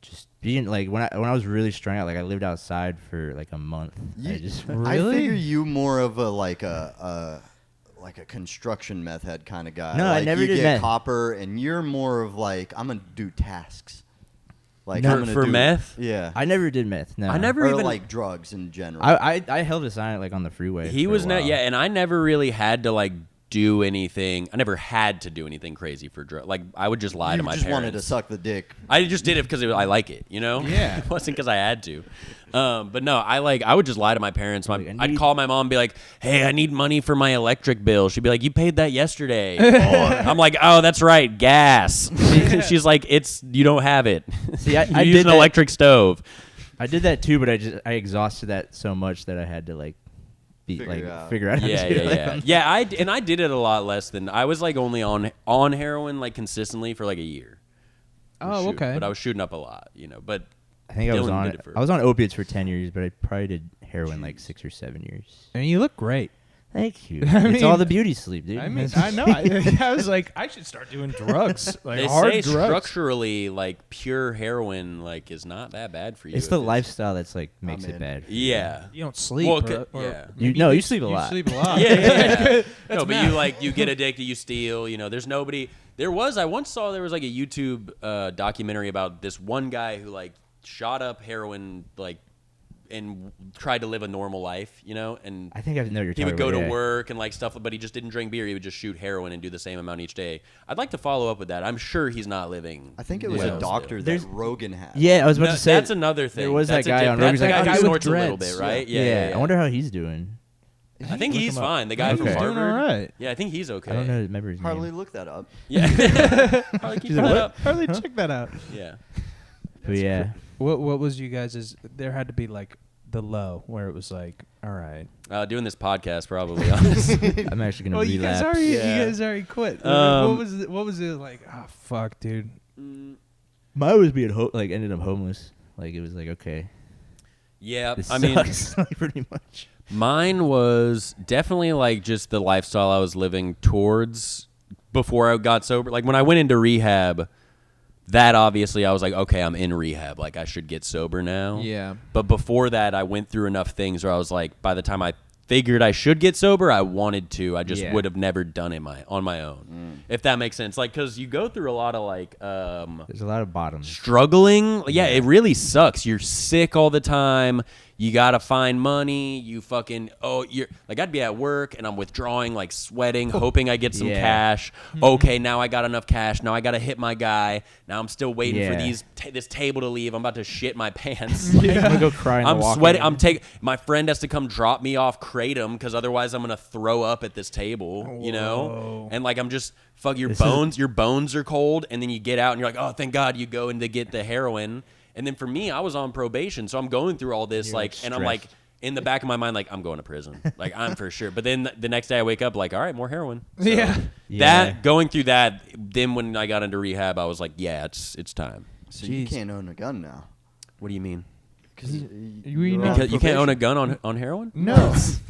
just being like when I was really strung out. Like I lived outside for like a month. I just I Really? figure you more of a like a construction meth head kind of guy. No, I like, never you did get meth. copper, and you're more of like I'm gonna do tasks. Like No, I'm gonna for do, meth? Yeah. I never did meth. No, I never or even like drugs in general. I held a sign like on the freeway. He for a was while. yeah, and I never really had to like do anything. I never had to do anything crazy for drugs. Like I would just lie you to my just parents. wanted to suck the dick. I just did it because I like it, you know? Yeah. It wasn't because I had to. But no, I would just lie to my parents. Like, I'd call my mom and be like, hey, I need money for my electric bill. She'd be like, you paid that yesterday. I'm like, oh, that's right, gas. She's like, you don't have it. See, I you use did an that- electric stove. I did that too, but I exhausted that so much that I had to like figure out how Yeah, to do yeah, it. yeah. Yeah, I did it a lot less than I was like only on heroin like consistently for like a year. Oh, Shoot. okay. But I was shooting up a lot, you know. But I think I was Dylan on did it. it for- I was on opiates for 10 years, but I probably did heroin like 6 or 7 years. And you look great. Thank you. I It's all mean- the beauty sleep, dude. I mean, I know. I was like, I should start doing drugs, like they hard say drugs. structurally, like pure heroin, like is not that bad for you. it's if the lifestyle that's like makes I'm it in. bad. for you. Yeah. You don't sleep. Well, or yeah. You you sleep a lot. You sleep a lot. Yeah. That's No, but math. you get addicted, you steal. You know, there's nobody. I once saw there was like a YouTube documentary about this one guy who like shot up heroin like and tried to live a normal life. You know, and I think I know what you're he talking would go about. to yeah. work and like stuff, but he just didn't drink beer. He would just shoot heroin and do the same amount each day. I'd like to follow up with that. I'm sure he's not living. I think it was well a doctor There's- that Rogan had. Yeah, I was about No, to say that's another thing. There was That's that guy on that's Rogan's the like, guy "Oh, who guy with snorts a little dreads." bit, right? Yeah, I wonder how he's doing. I think Look he's him up. fine. The guy Okay. from He's doing Harvard. all right. Yeah, I think he's okay. I don't know. Remember his Hardly name. look that up. Yeah. Probably keep She's that like, up. Harley, check that out. Yeah. But yeah, What was you guys'? There had to be like the low where it was like, all right. Doing this podcast, probably. Honestly. I'm actually gonna Well, you guys relapse. already Yeah. you guys already quit. Um, What was it like? Oh fuck, dude. Mine was being like ended up homeless. Like it was like okay, Yeah, this I mean, sucks. Like, pretty much. mine was definitely like just the lifestyle I was living towards before I got sober. Like when I went into rehab, that obviously I was like, okay, I'm in rehab. Like I should get sober now. Yeah. But before that, I went through enough things where I was like, by the time I figured I should get sober. I wanted to. I just Yeah. would have never done it on my own. If that makes sense. Like, because you go through a lot of like There's a lot of bottoms. struggling. Yeah, it really sucks. You're sick all the time. You gotta find money. You fucking you're like, I'd be at work and I'm withdrawing, like sweating, hoping I get some Yeah. cash. Okay, now I got enough cash. Now I gotta hit my guy. Now I'm still waiting for Yeah. this table to leave. I'm about to shit my pants. I'm gonna go cry in the I'm walk-in. sweating. My friend has to come drop me off Kratom because otherwise I'm gonna throw up at this table. You know, and like I'm just your bones are cold, and then you get out and you're like, oh, thank God, you go in to get the heroin. And then for me, I was on probation, so I'm going through all this, and I'm like, in the back of my mind, like, I'm going to prison. Like, I'm for sure. But then the next day I wake up like, all right, more heroin. So Yeah. going through that, then when I got into rehab, I was like, yeah, it's time. So you can't own a gun now. What do you mean? Because You can't own a gun on heroin? No.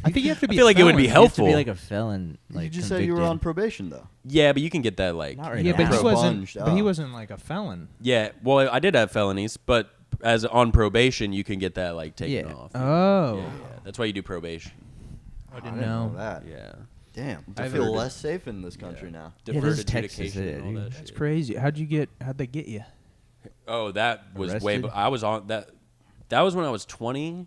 I think you have to be. I feel like it would be You have helpful. to be like a felon. Like you just said you were on probation, though. Yeah, but you can get that like. Not right Yeah, but now. he wasn't. Expunged. But he Oh. wasn't like a felon. Yeah, well, I did have felonies, but as on probation, you can get that like taken Yeah. off. Oh, Yeah. That's why you do probation. I didn't didn't know. that. Yeah. Damn. I I've feel heard it. less safe in this country now. Yeah, Deferred this is Texas, adjudication and all dude. that That's shit. crazy. How'd they get you? Oh, that was way. Arrested? I was on that. That was when I was 20.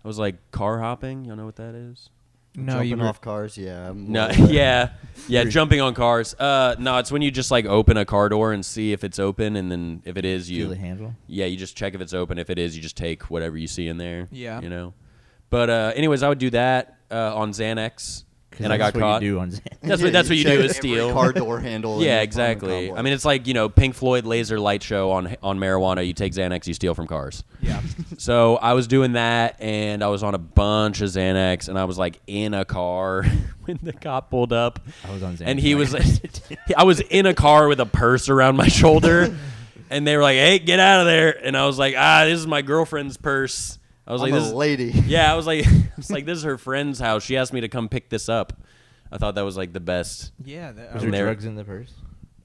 I was like car hopping. You know what that is? No, Jumping you were. off cars, yeah. I'm No, well aware. yeah, jumping on cars. No, it's when you just like open a car door and see if it's open, and then if it is, Feel the handle. yeah, you just check if it's open. If it is, you just take whatever you see in there. Yeah. you know. But anyways, I would do that on Xanax, and I got what caught. You do on Xanax. That's what you check do is every steal. car door handle. in Yeah, the apartment exactly. complex. I mean, it's like, Pink Floyd laser light show on marijuana. You take Xanax, you steal from cars. Yeah. So I was doing that, and I was on a bunch of Xanax, and I was like in a car when the cop pulled up. I was on Xanax. And he was like, I was in a car with a purse around my shoulder, and they were like, "Hey, get out of there!" And I was like, "This is my girlfriend's purse." I was I'm like, a "This is lady. yeah." I was like, "This is her friend's house. She asked me to come pick this up." I thought that was like the best. Yeah. Was from there there. drugs in the purse?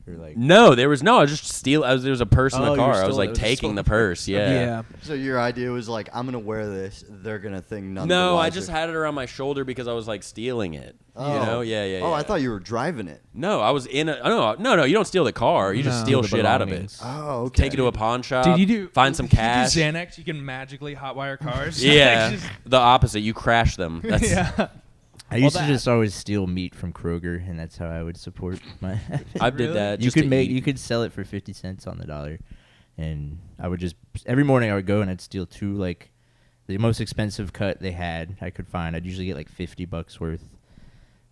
Or like? No, there was no. I was just steal. There was a purse in Oh, the you car. were I was stolen- like it was a taking stolen the purse. Yeah. Yeah. So your idea was like, I'm gonna wear this. They're gonna think none. No, the I wiser. just had it around my shoulder because I was like stealing it. Oh. You know? Yeah. Oh, I yeah. thought you were driving it. No, I was in a. No. You don't steal the car. You just No. steal The shit out of it. belongings. Oh, okay. Take it to a pawn shop. Did you do? Find some cash? You do Xanax. You can magically hotwire cars. Yeah, Just- the opposite. You crash them. That's, yeah. I used that- to just always steal meat from Kroger, and that's how I would support my. I Really? did that. you just could to make eat. you could sell it for 50 cents on the dollar, and I would just every morning I would go and I'd steal two, like the most expensive cut they had I could find. I'd usually get like $50 worth,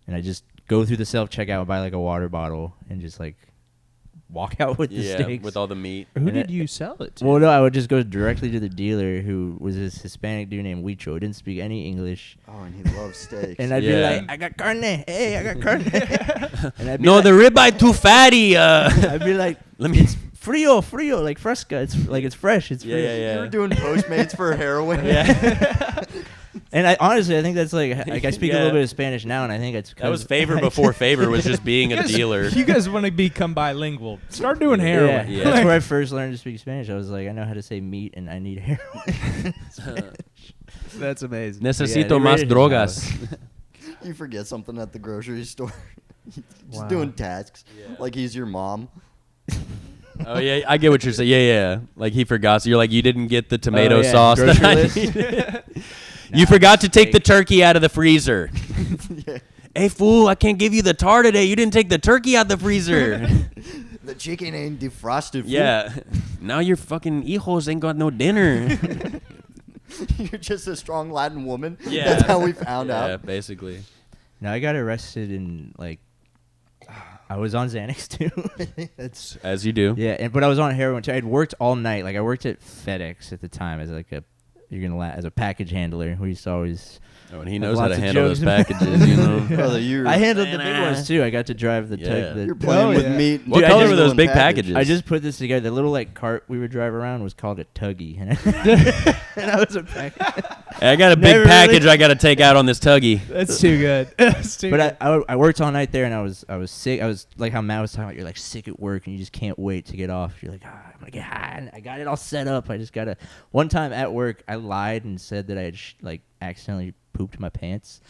and I just go through the self checkout and buy like a water bottle and just like walk out with the Yeah, steaks. with all the meat. Who And did it- you sell it to? Well, no, I would just go directly to the dealer, who was this Hispanic dude named Huicho. He didn't speak any English. Oh, and he loves steaks. And I'd Yeah. be like, I got carne. Hey, I got carne. And I'd be No, like, the ribeye too fatty. I'd be like, Let me. it's frio, like fresca. It's like it's fresh. It's Yeah, frio. yeah, You were doing Postmates for heroin. Yeah. And I honestly, I think that's like I speak a Yeah. little bit of Spanish now, and I think it's That was 'cause favor before favor. Was just being a dealer. You guys want to become bilingual? Start doing heroin. Yeah. That's where I first learned to speak Spanish. I was like, I know how to say meat, and I need heroin. That's amazing. Necesito they más raided his drogas. You forget something at the grocery store. Just Wow. doing tasks. Yeah. Like he's your mom. Oh yeah, I get what you're saying. Yeah. Like he forgot. So you're like, you didn't get the tomato yeah, sauce that grocery I list. needed. You forgot to take the turkey out of the freezer. Yeah. Hey fool, I can't give you the tar today. You didn't take the turkey out the freezer. The chicken ain't defrosted. fool. Yeah. Now your fucking hijos ain't got no dinner. You're just a strong Latin woman. Yeah. That's how we found Yeah, out. basically. No, I got arrested in like I was on Xanax too. That's As you do. yeah, but I was on heroin too. I'd worked all night. Like I worked at FedEx at the time as like as a package handler. We used to always. Oh, and he Have knows how lots to of handle those jokes. packages, you know. Brother, I handled the big Nah. ones too. I got to drive the Yeah. tug. you're playing Oh, with yeah. meat. What Dude, I color just were those doing big packages. packages? I just put this together. The little like cart we would drive around was called a tuggy, and I was a package. Hey, I got a big Never package really- I got to take out on this tuggy. That's too good. That's too good. But I worked all night there, and I was sick. I was like how Matt was talking about. You're like sick at work, and you just can't wait to get off. You're like, I'm gonna get high. And I got it all set up. I just gotta. One time at work, I lied and said that I had like accidentally pooped my pants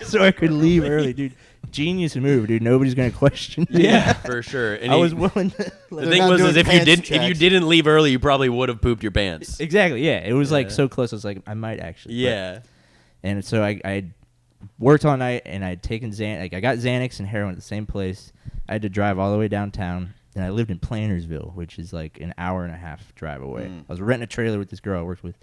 so I could leave early, dude. Genius move, dude. Nobody's gonna question me. Yeah, for sure. And I was willing to. the thing was, is if you didn't leave early, you probably would have pooped your pants. Exactly. Yeah, it was like so close. I was like, I might actually. Yeah. And so I worked all night, and I'd taken I got Xanax and heroin at the same place. I had to drive all the way downtown, and I lived in Plantersville, which is like an hour and a half drive away. I was renting a trailer with this girl I worked with,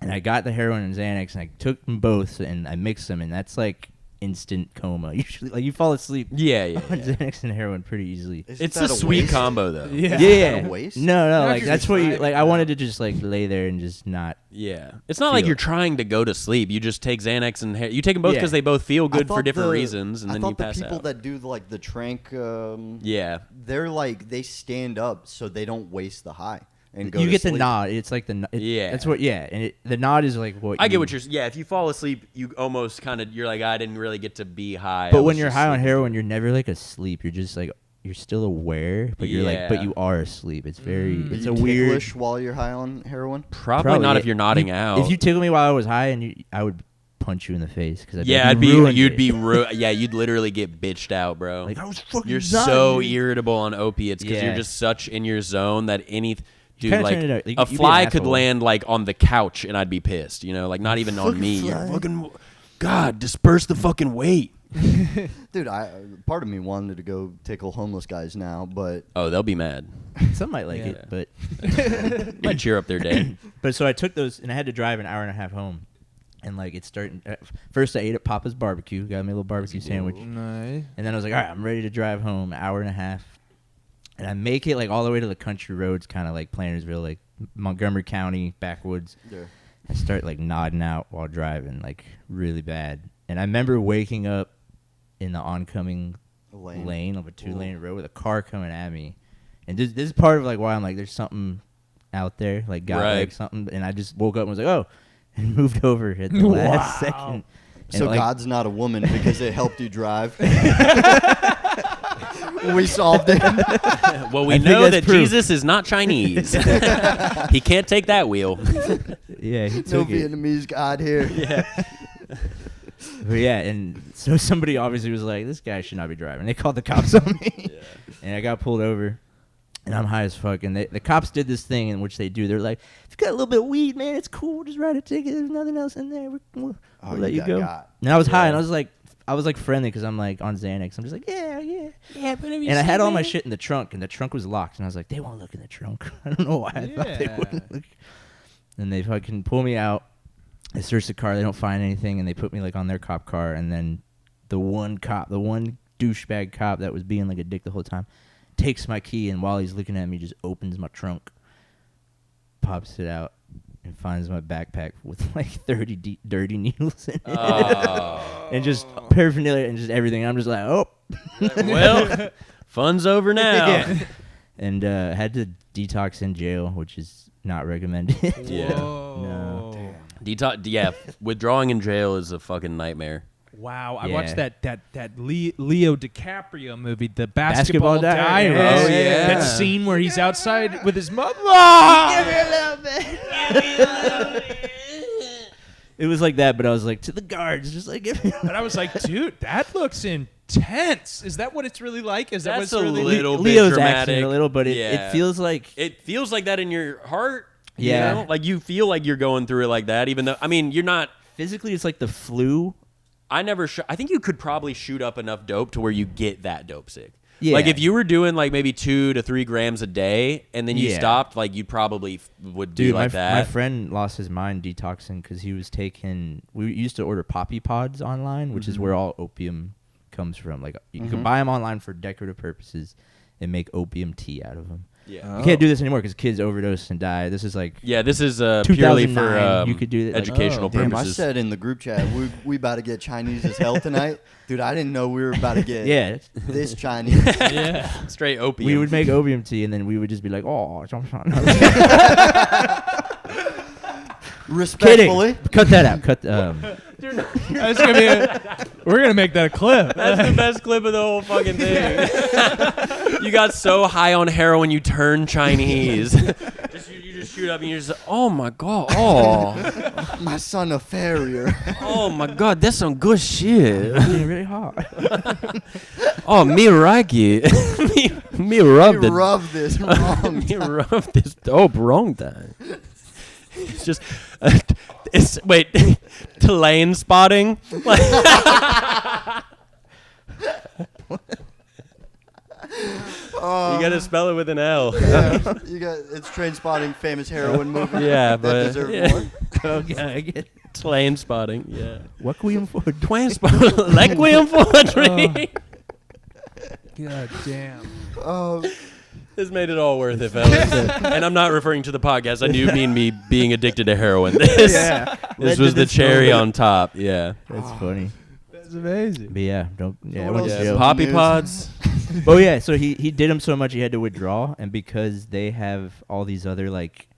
and I got the heroin and Xanax, and I took them both, and I mixed them, and that's like instant coma. Usually, like you fall asleep. On Xanax and heroin pretty easily. It's a sweet combo, though. Yeah. A waste? No, like that's what you like. I wanted to just like lay there and just not. Yeah, it's not like you're trying to go to sleep. You just take Xanax and you take them both because they both feel good for different reasons, and then you pass out. I thought the people that do like the trank, they're like they stand up so they don't waste the high. And go you to get sleep. the nod. It's like the that's what. Yeah, and the nod is like what. I get what you're. Yeah, if you fall asleep, you almost kind of you're like I didn't really get to be high. But when you're high on heroin, you're never like asleep. You're just like you're still aware, but you're like but you are asleep. It's very. It's you a weird. Ticklish while you're high on heroin. Probably not if you're nodding out. If you tickled me while I was high, and I would punch you in the face because you'd literally get bitched out, bro. Like I was fucking. You're so irritable on opiates because you're just such in your zone that any. Dude, like a fly could land like on the couch and I'd be pissed, you know, like not even on me. You're fucking, God, disperse the fucking weight. Dude, part of me wanted to go tickle homeless guys now, but they'll be mad. Some might like it, but might cheer up their day. But so I took those and I had to drive an hour and a half home, and like it's starting. First I ate at Papa's Barbecue, got me a little barbecue sandwich, Nice. and then I was like, all right, I'm ready to drive home. An hour and a half. And I make it like all the way to the country roads, kind of like Plantersville, like Montgomery County, backwoods. Yeah. I start like nodding out while driving, like really bad. And I remember waking up in the oncoming lane of a 2-lane road with a car coming at me. And this is part of like why I'm like, there's something out there, like God, like something. And I just woke up and was like, oh, and moved over at the last second. So like, God's not a woman because it helped you drive. We solved it. Well, we know that proof. Jesus is not Chinese. He can't take that wheel. Yeah, he no took it. Vietnamese God here. Yeah. But yeah, and so somebody obviously was like, this guy should not be driving. They called the cops on me. Yeah. And I got pulled over. And I'm high as fuck. And the cops did this thing in which they do. They're like, if you got a little bit of weed, man, it's cool. We'll just write a ticket. There's nothing else in there. We'll let you go. And I was high, and I was like friendly because I'm like on Xanax. I'm just like, yeah. But and I had all my shit in the trunk, and the trunk was locked. And I was like, they won't look in the trunk. I don't know why I thought they wouldn't look. And they fucking pull me out. They search the car. They don't find anything, and they put me like on their cop car. And then the one douchebag cop that was being like a dick the whole time takes my key, and while he's looking at me, just opens my trunk, pops it out, and finds my backpack with like 30 dirty needles in it. And just paraphernalia and just everything. I'm just like, oh. Well, fun's over now. Yeah. And had to detox in jail, which is not recommended. Yeah. No. Damn. Withdrawing in jail is a fucking nightmare. Wow, I watched that Leo DiCaprio movie, the Basketball Diaries. Oh yeah, that scene where he's outside with his mother. Give me a little bit. It was like that, but I was like to the guards, just like give me. And I was like, dude, that looks intense. Is that what it's really like? Is that That's what's a really little bit Leo's dramatic? Acting a little, but it feels like that in your heart. Yeah, you know? Like you feel like you're going through it like that, even though you're not physically. It's like the flu. I think you could probably shoot up enough dope to where you get that dope sick. Yeah. Like if you were doing like maybe 2 to 3 grams a day and then you stopped, like you probably would do like that. My friend lost his mind detoxing because he was taking. We used to order poppy pods online, which is where all opium comes from. Like you can buy them online for decorative purposes and make opium tea out of them. Yeah. You can't do this anymore because kids overdose and die. This is like this is purely for you could do educational Damn, I purposes. said in the group chat, we about to get Chinese as hell tonight. Dude, I didn't know we were about to get this Chinese. Yeah, straight opium. We would make opium tea and then we would just be like, oh, respectfully. Kidding. Cut that out. That's gonna be we're gonna make that a clip. That's the best clip of the whole fucking thing. You got so high on heroin you turned Chinese. You just shoot up and you're just, oh my god, oh, My son a farrier. oh my god, that's some good shit. really hard. Oh, me like it. me rub You rub this wrong. me rub this dope wrong time. It's just, wait, TLAIN spotting. Like, you gotta spell it with an L. Yeah, you got it's Train Spotting, famous heroin movie. Yeah, that but deserved more. Okay, I get it. TLAIN spotting. Yeah. What can we afford? TLAIN spotting. Requiem for a dream. God damn. This made it all worth it, fellas. And I'm not referring to the podcast. I do mean me being addicted to heroin. This, this was the cherry on top. Yeah. That's funny. That's amazing. But yeah, don't. Yeah, what I went else to is jail. Poppy News. pods. Oh yeah, so he did them so much he had to withdraw, and because they have all these other like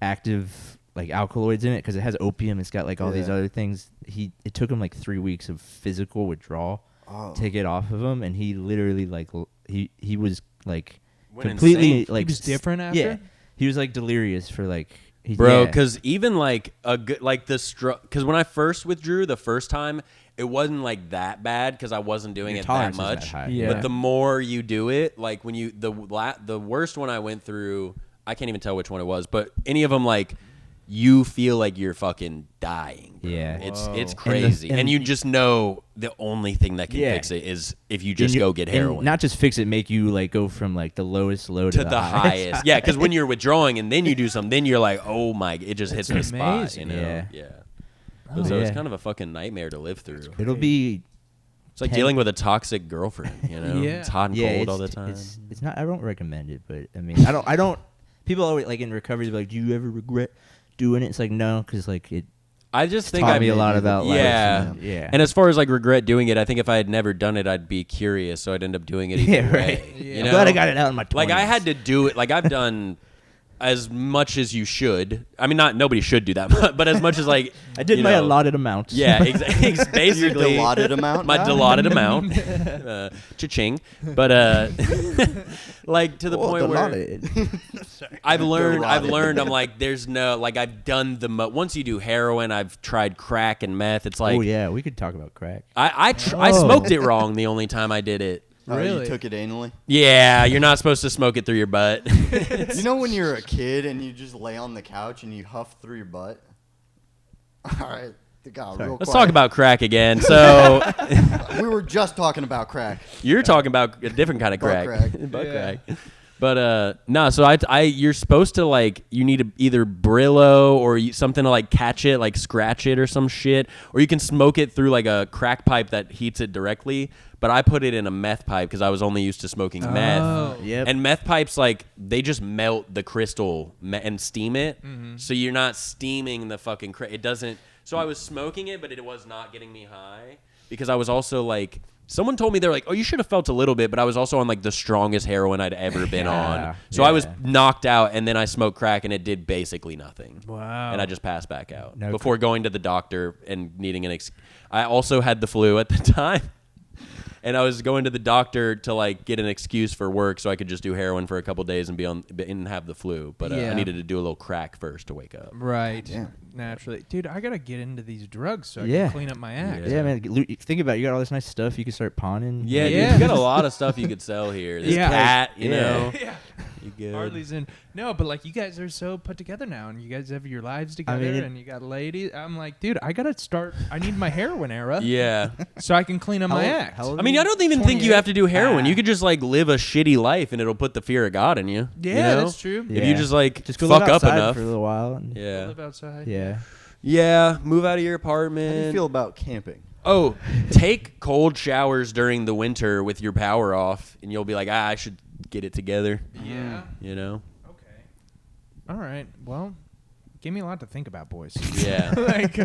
active like alkaloids in it, because it has opium, it's got like all these Yeah. other things. It took him like 3 weeks of physical withdrawal to get off of him, and he literally like he was like Went completely insane. like He was different after? Yeah, he was like delirious for like Bro, yeah. because even like a good, like the because when I first withdrew the first time, it wasn't like that bad because I wasn't doing Your it that tolerance is much. that high. Yeah. But the more you do it, like when you the worst one I went through, I can't even tell which one it was, but any of them like you feel like you're fucking dying. Bro. Yeah. It's crazy, and you just know the only thing that can Yeah. fix it is if you just go get and heroin. not just fix it, make you like go from like the lowest low to the highest. Yeah, because when you're withdrawing and then you do something, then you're like, oh my, it just hits the spot. amazing. You know? Yeah. Yeah. Oh, So it's yeah. kind of a fucking nightmare to live through. It'll be It's like 10 dealing with a toxic girlfriend, you know? Yeah. It's hot and cold it's, all the time. It's not. I don't recommend it, but I mean, I don't. People always like in recovery, they're like, do you ever regret doing it? It's like no, because like it I just think taught I me a lot about life. Yeah. and, yeah. And as far as like regret doing it, I think if I had never done it, I'd be curious, so I'd end up doing it either Yeah, way. right. You I'm know? glad I got it out in my 20s. Like I had to do it. Like I've done as much as you should. I mean, not nobody should do that, but as much as like I did you my know, allotted amount. Yeah, basically Your allotted amount. my now? allotted amount, cha-ching. But like to the Oh, point where allotted. I've learned. Allotted. I'm like, there's no like I've done once you do heroin, I've tried crack and meth. It's like Oh yeah, we could talk about crack. I smoked it wrong the only time I did it. Oh, Really? you took it anally. Yeah, you're not supposed to smoke it through your butt. You know when you're a kid and you just lay on the couch and you huff through your butt? All right. It got real Let's quiet. talk about crack again. So We were just talking about crack. you're talking about a different kind of Butt crack. crack. Butt Yeah. crack. But no, so you're supposed to like you need to either Brillo or something to like catch it, like scratch it or some shit, or you can smoke it through like a crack pipe that heats it directly. But I put it in a meth pipe because I was only used to smoking meth. Oh. Yep. And meth pipes, like, they just melt the crystal and steam it. So you're not steaming the fucking it doesn't. So I was smoking it, but it was not getting me high because I was also like, someone told me they're like, oh, you should have felt a little bit, but I was also on like the strongest heroin I'd ever been on. So I was knocked out, and then I smoked crack, and it did basically nothing. Wow. And I just passed back out No before going to the doctor and needing I also had the flu at the time. And I was going to the doctor to like get an excuse for work so I could just do heroin for a couple days and and have the flu. But Yeah. I needed to do a little crack first to wake up. Right. Yeah. Naturally. Dude, I got to get into these drugs so I Yeah. can clean up my act. Yeah, man. Think about it. You got all this nice stuff. You can start pawning. Yeah, Yeah. dude, you got a lot of stuff you could sell here. This Yeah. cat, you Yeah. know. Yeah. You good. Harley's in. No, but like you guys are so put together now, and you guys have your lives together, mean, and you got ladies. I'm like, dude, I gotta start. I need my heroin era, Yeah. so I can clean up my act. I mean, I don't even think you have to do heroin. Ah. You could just like live a shitty life and it'll put the fear of God in you. Yeah, you know? that's true. If you just like just go fuck live up outside enough. for a little while. And Yeah. Live outside. Yeah. Yeah, move out of your How apartment. do you feel about camping? Oh, take cold showers during the winter with your power off, and you'll be like, I should get it together. Yeah. You know? Okay. All right. Well, give me a lot to think about, boys. Yeah. like,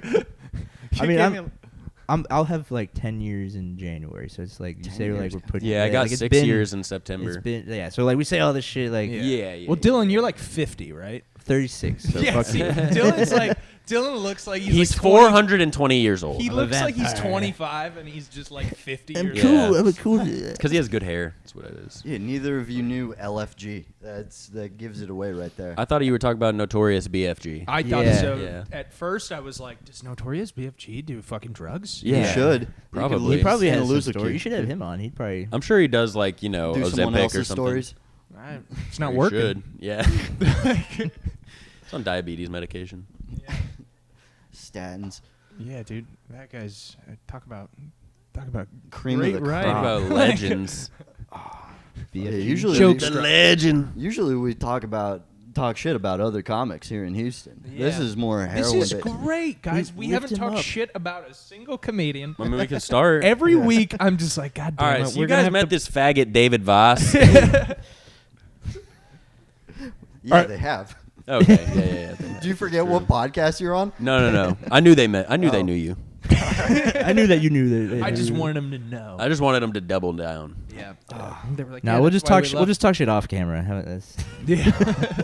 I mean, I'll have like 10 years in January, so it's like you 10 say like years. we're putting. Yeah, I got like, it's 6 been- years in September. It's been so like we say all this shit like Yeah. Well, Dylan, you're like 50, right? 36. So Yeah, fuck see, you. Dylan looks like He's like 20 420 years old. He I'm a looks like he's vampire. 25 and he's just like 50 years cool. old. I'm a cool. Because he has good hair. That's what it is. Yeah, neither of you knew LFG. That gives it away right there. I thought you were talking about Notorious BFG. I thought Yeah. so. Yeah. At first, I was like, does Notorious BFG do fucking drugs? Yeah. You should. Probably. He probably has some lose a story. kid. You should have him on. He'd probably. I'm sure he does, like, do someone Ozempic or else's something. stories. It's not He working. should. Yeah. It's on diabetes medication. Statins. Yeah, dude, that guy's talk about Cream great of the writing. Talk crop. about legends. Yeah, usually Joke The struck. legend. Usually we talk shit about other comics here in Houston. This Yeah. is more This heroin. is great, guys. We lift haven't him talked up. shit about a single comedian. I mean, we can start. Every week, I'm just like, God damn All it. right, so we're you gonna guys have met to- this faggot David Voss. Yeah, they have. Okay, yeah. Do you forget what podcast you're on? No. I knew they met. I knew they Oh. knew you. I knew that you knew that. I just wanted him to know. I just wanted them to double down. Yeah. They were like, No, yeah, we'll that's just why talk. we We'll love- just talk shit off camera. How about this? Yeah.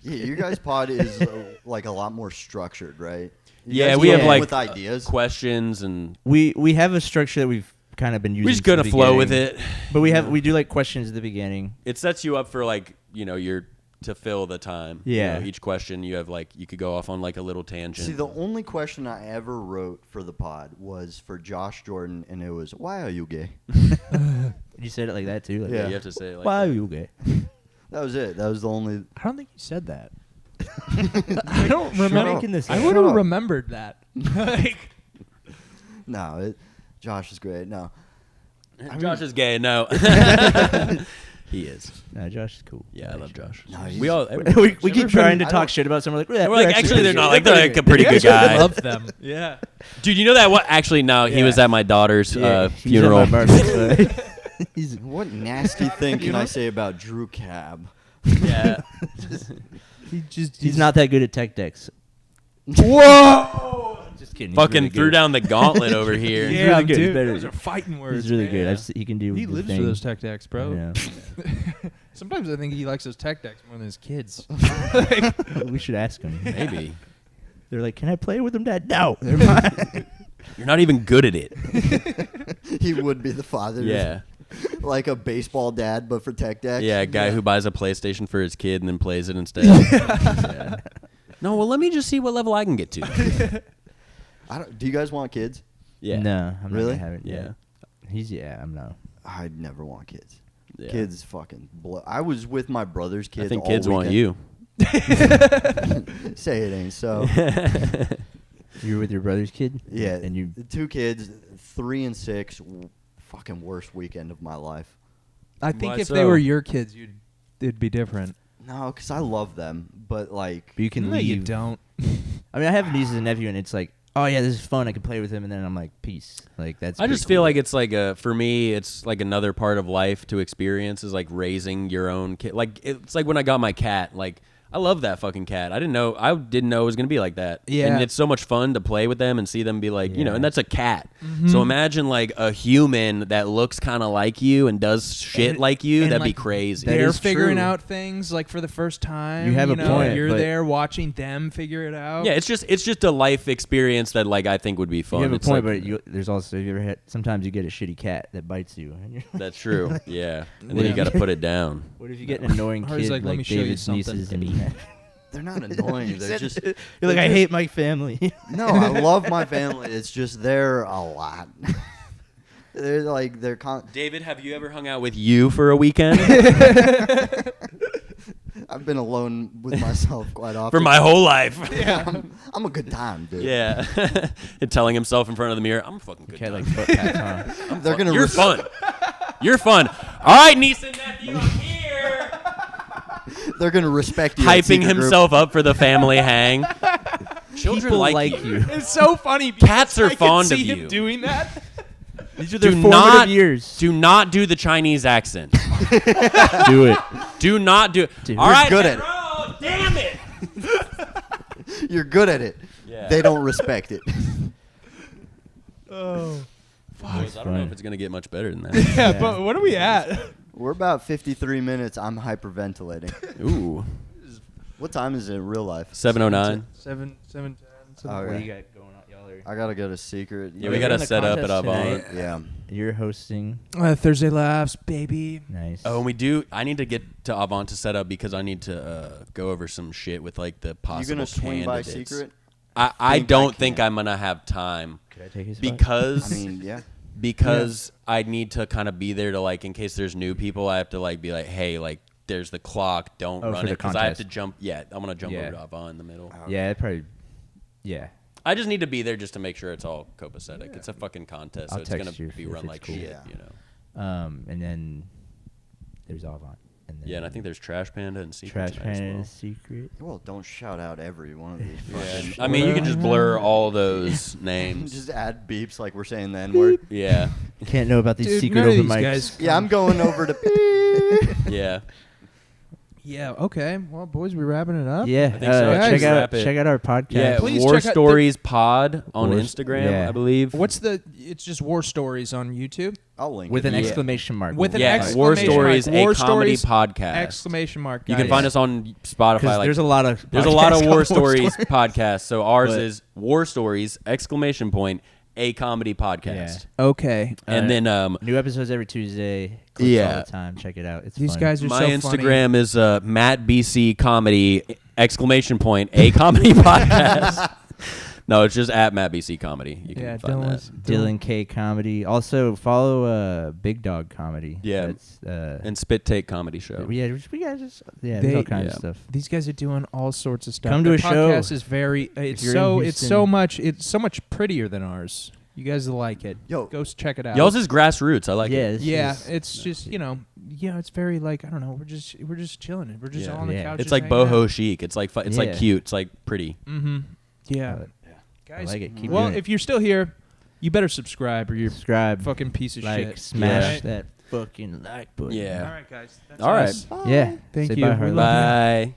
Yeah, your guys' pod is like a lot more structured, right? You Yeah, guys we go have, in like, with ideas. Questions and We have a structure that we've kind of been using. we're just gonna since the flow with beginning. it. But we do like questions at the beginning. It sets you up for like your to fill the time. Yeah. Each question you have like you could go off on like a little tangent. See, the only question I ever wrote for the pod was for Josh Jordan, and it was, "Why are you gay?" You said it like that too. Like, Yeah. You have to say it like Why are that. you gay? That was it. That was the only. I don't think you said that. I don't remember. making this I up. would Shut have up. remembered that. Like, No, Josh is great. No, Josh is gay. No. He is. No, Josh is cool. Yeah, I love Josh. No, he's- we all we keep trying to I talk don't- shit about someone. we're like actually they're not like they're like a pretty good guy. love them. Yeah. Dude, you know that what? Actually, no. He Yeah. was at my daughter's funeral. He's what nasty thing can I say about Drew Cab? Yeah. he's not that good at tech decks. Whoa. Just kidding. he's Fucking really threw good. down the gauntlet over here. He's Yeah, really good. He's dude. better. Those are fighting words. He's really man. good. He can do. He the lives thing. for those tech decks, bro. Yeah. Sometimes I think he likes those tech decks more than his kids. We should ask him. Maybe. They're like, "Can I play with them, Dad?" No, they're mine. You're not even good at it. He would be the father. Yeah. Like a baseball dad, but for tech decks. Yeah, a guy who buys a PlayStation for his kid and then plays it instead. Yeah. No, well, let me just see what level I can get to. Do you guys want kids? Yeah. No, I'm Really? not gonna have it. Yeah. I'm not. I'd never want kids. Yeah. Kids fucking blow. I was with my brother's kids. I think all kids want weekend. you. Say it ain't so. You're with your brother's kid. Yeah, and you. 2 kids, 3 and 6. Fucking worst weekend of my life. I think Why if so? they were your kids, it'd be different. No, because I love them, but like, But you can No, leave. you don't. I mean, I have nieces and nephew, and it's like, oh yeah, this is fun. I can play with him, and then I'm like, peace. Like that's. I pretty just feel cool. like it's like for me, it's like another part of life to experience is like raising your own kid. Like it's like when I got my cat. Like I love that fucking cat. I didn't know it was gonna be like that. Yeah. And it's so much fun to play with them and see them be like, Yeah. and that's a cat. Mm-hmm. So imagine like a human that looks kind of like you and does shit And- like you. and, That'd be like, crazy. That They're is figuring true. out things like for the first time. You have a know, point, You're but- there watching them figure it out. Yeah, it's just a life experience that like I think would be fun. You have a It's point, like- but there's also you ever had, sometimes you get a shitty cat that bites you. And you're that's true. Yeah, and then you Yeah. got to put it down. what if you get an annoying Or he's kid like, "Let me show you David's something." nieces and they're not annoying. They're just. you're like, I hate my family. No, I love my family. It's just they're a lot. They're like David, have you ever hung out with you for a weekend? I've been alone with myself quite often. For my whole life. Yeah, I'm a good time, dude. Yeah. And telling himself in front of the mirror, I'm a fucking good Cat guy. like foot pats, huh? They're gonna. You're fun. You're fun. All right, niece and nephew, I'm here. They're gonna respect you. at Hyping secret group. himself up for the family hang. Children People like you. It's so funny. Because Cats are I can fond see of him you. doing that. These are Do their formative not years. Do not do the Chinese accent. Do it. Do not do it. Dude, All you're right, good at bro, damn it. You're good at it. Yeah. They don't respect it. Oh. Boys, I don't know fine. if it's gonna get much better than that. Yeah, but what are we at? We're about 53 minutes. I'm hyperventilating. Ooh. What time is it in real life? 7:09. 7:10. Okay. What do you got going on? Y'all are. I gotta get a secret. Yeah, we got to set up at Avant. Yeah. You're hosting. Thursday Laughs, baby. Nice. Oh, and we do. I need to get to Avant to set up because I need to go over some shit with like the You possible gonna swing by candidates. secret? I Think I don't think can. I'm gonna have time Could I take his because I mean, yeah. because I need to kind of be there to like in case there's new people. I have to like be like, hey, like there's the clock. Don't Oh, run for it the because I have contest. to jump. Yeah, I'm gonna jump Yeah. over to Avant in the middle. Yeah, it probably. Yeah. I just need to be there just to make sure it's all copacetic. It's a fucking contest, so I'll it's gonna text you be if run it's like cool. shit, Yeah. you know. And then there's Avant. And then Yeah, and I think there's Trash Panda and Secret Trash tonight as Panda well. and Secret. Well, don't shout out every one of these. Yeah. fucking- I mean, you can just blur all those names. Just add beeps like we're saying the N word. Yeah, Can't know about these Dude, secret none of open these mics. guys Yeah, I'm going over to beep. yeah. Yeah, okay. Well, boys, we wrapping it up? Yeah, I think so. Guys, check out wrap it. our podcast. Yeah, Please War check out Stories Pod on War- Instagram, yeah. I believe. What's it's just War Stories on YouTube? I'll link with it. an Yeah. exclamation mark. With an Yeah, exclamation War mark. Stories, War a comedy Stories, podcast. Exclamation mark. You can guys. find us on Spotify. Because Like, there's a lot of there's a lot of podcasts War called Stories podcasts. So ours But- is War Stories, exclamation point, a comedy podcast. Okay. And then New episodes every Tuesday. Clips Yeah. all the time. Check it out. It's These fun. guys are my so Instagram is mattbccomedy, exclamation point, a comedy podcast. No, it's just at mattbccomedy. You can Yeah, find that. Dylan K Comedy. Also follow Big Dog Comedy. Yeah. That's, And Spit Take Comedy Show. we got there's They- all kinds yeah. of stuff. These guys are doing all sorts of stuff. Come to Their a show. podcast is very. It's you're in so. Houston. It's so much prettier than ours. You guys will like it. Yo. Go check it out. Y'all's is grassroots. I like Yeah, it. this Yeah, is- it's just it's very like I don't know. We're just chilling. We're just Yeah. all on the Yeah. couch. It's like boho chic. It's like it's like Yeah. cute. It's like pretty. Mm-hmm. Yeah. I Guys, like it. Keep well, doing it. if you're still here, you better subscribe or you're Subscribe, a fucking piece of like, shit. smash Right? that fucking like button. Yeah. All right, guys. That's All right. us. Yeah. Thank Say you. bye, We Harley. love you. Bye.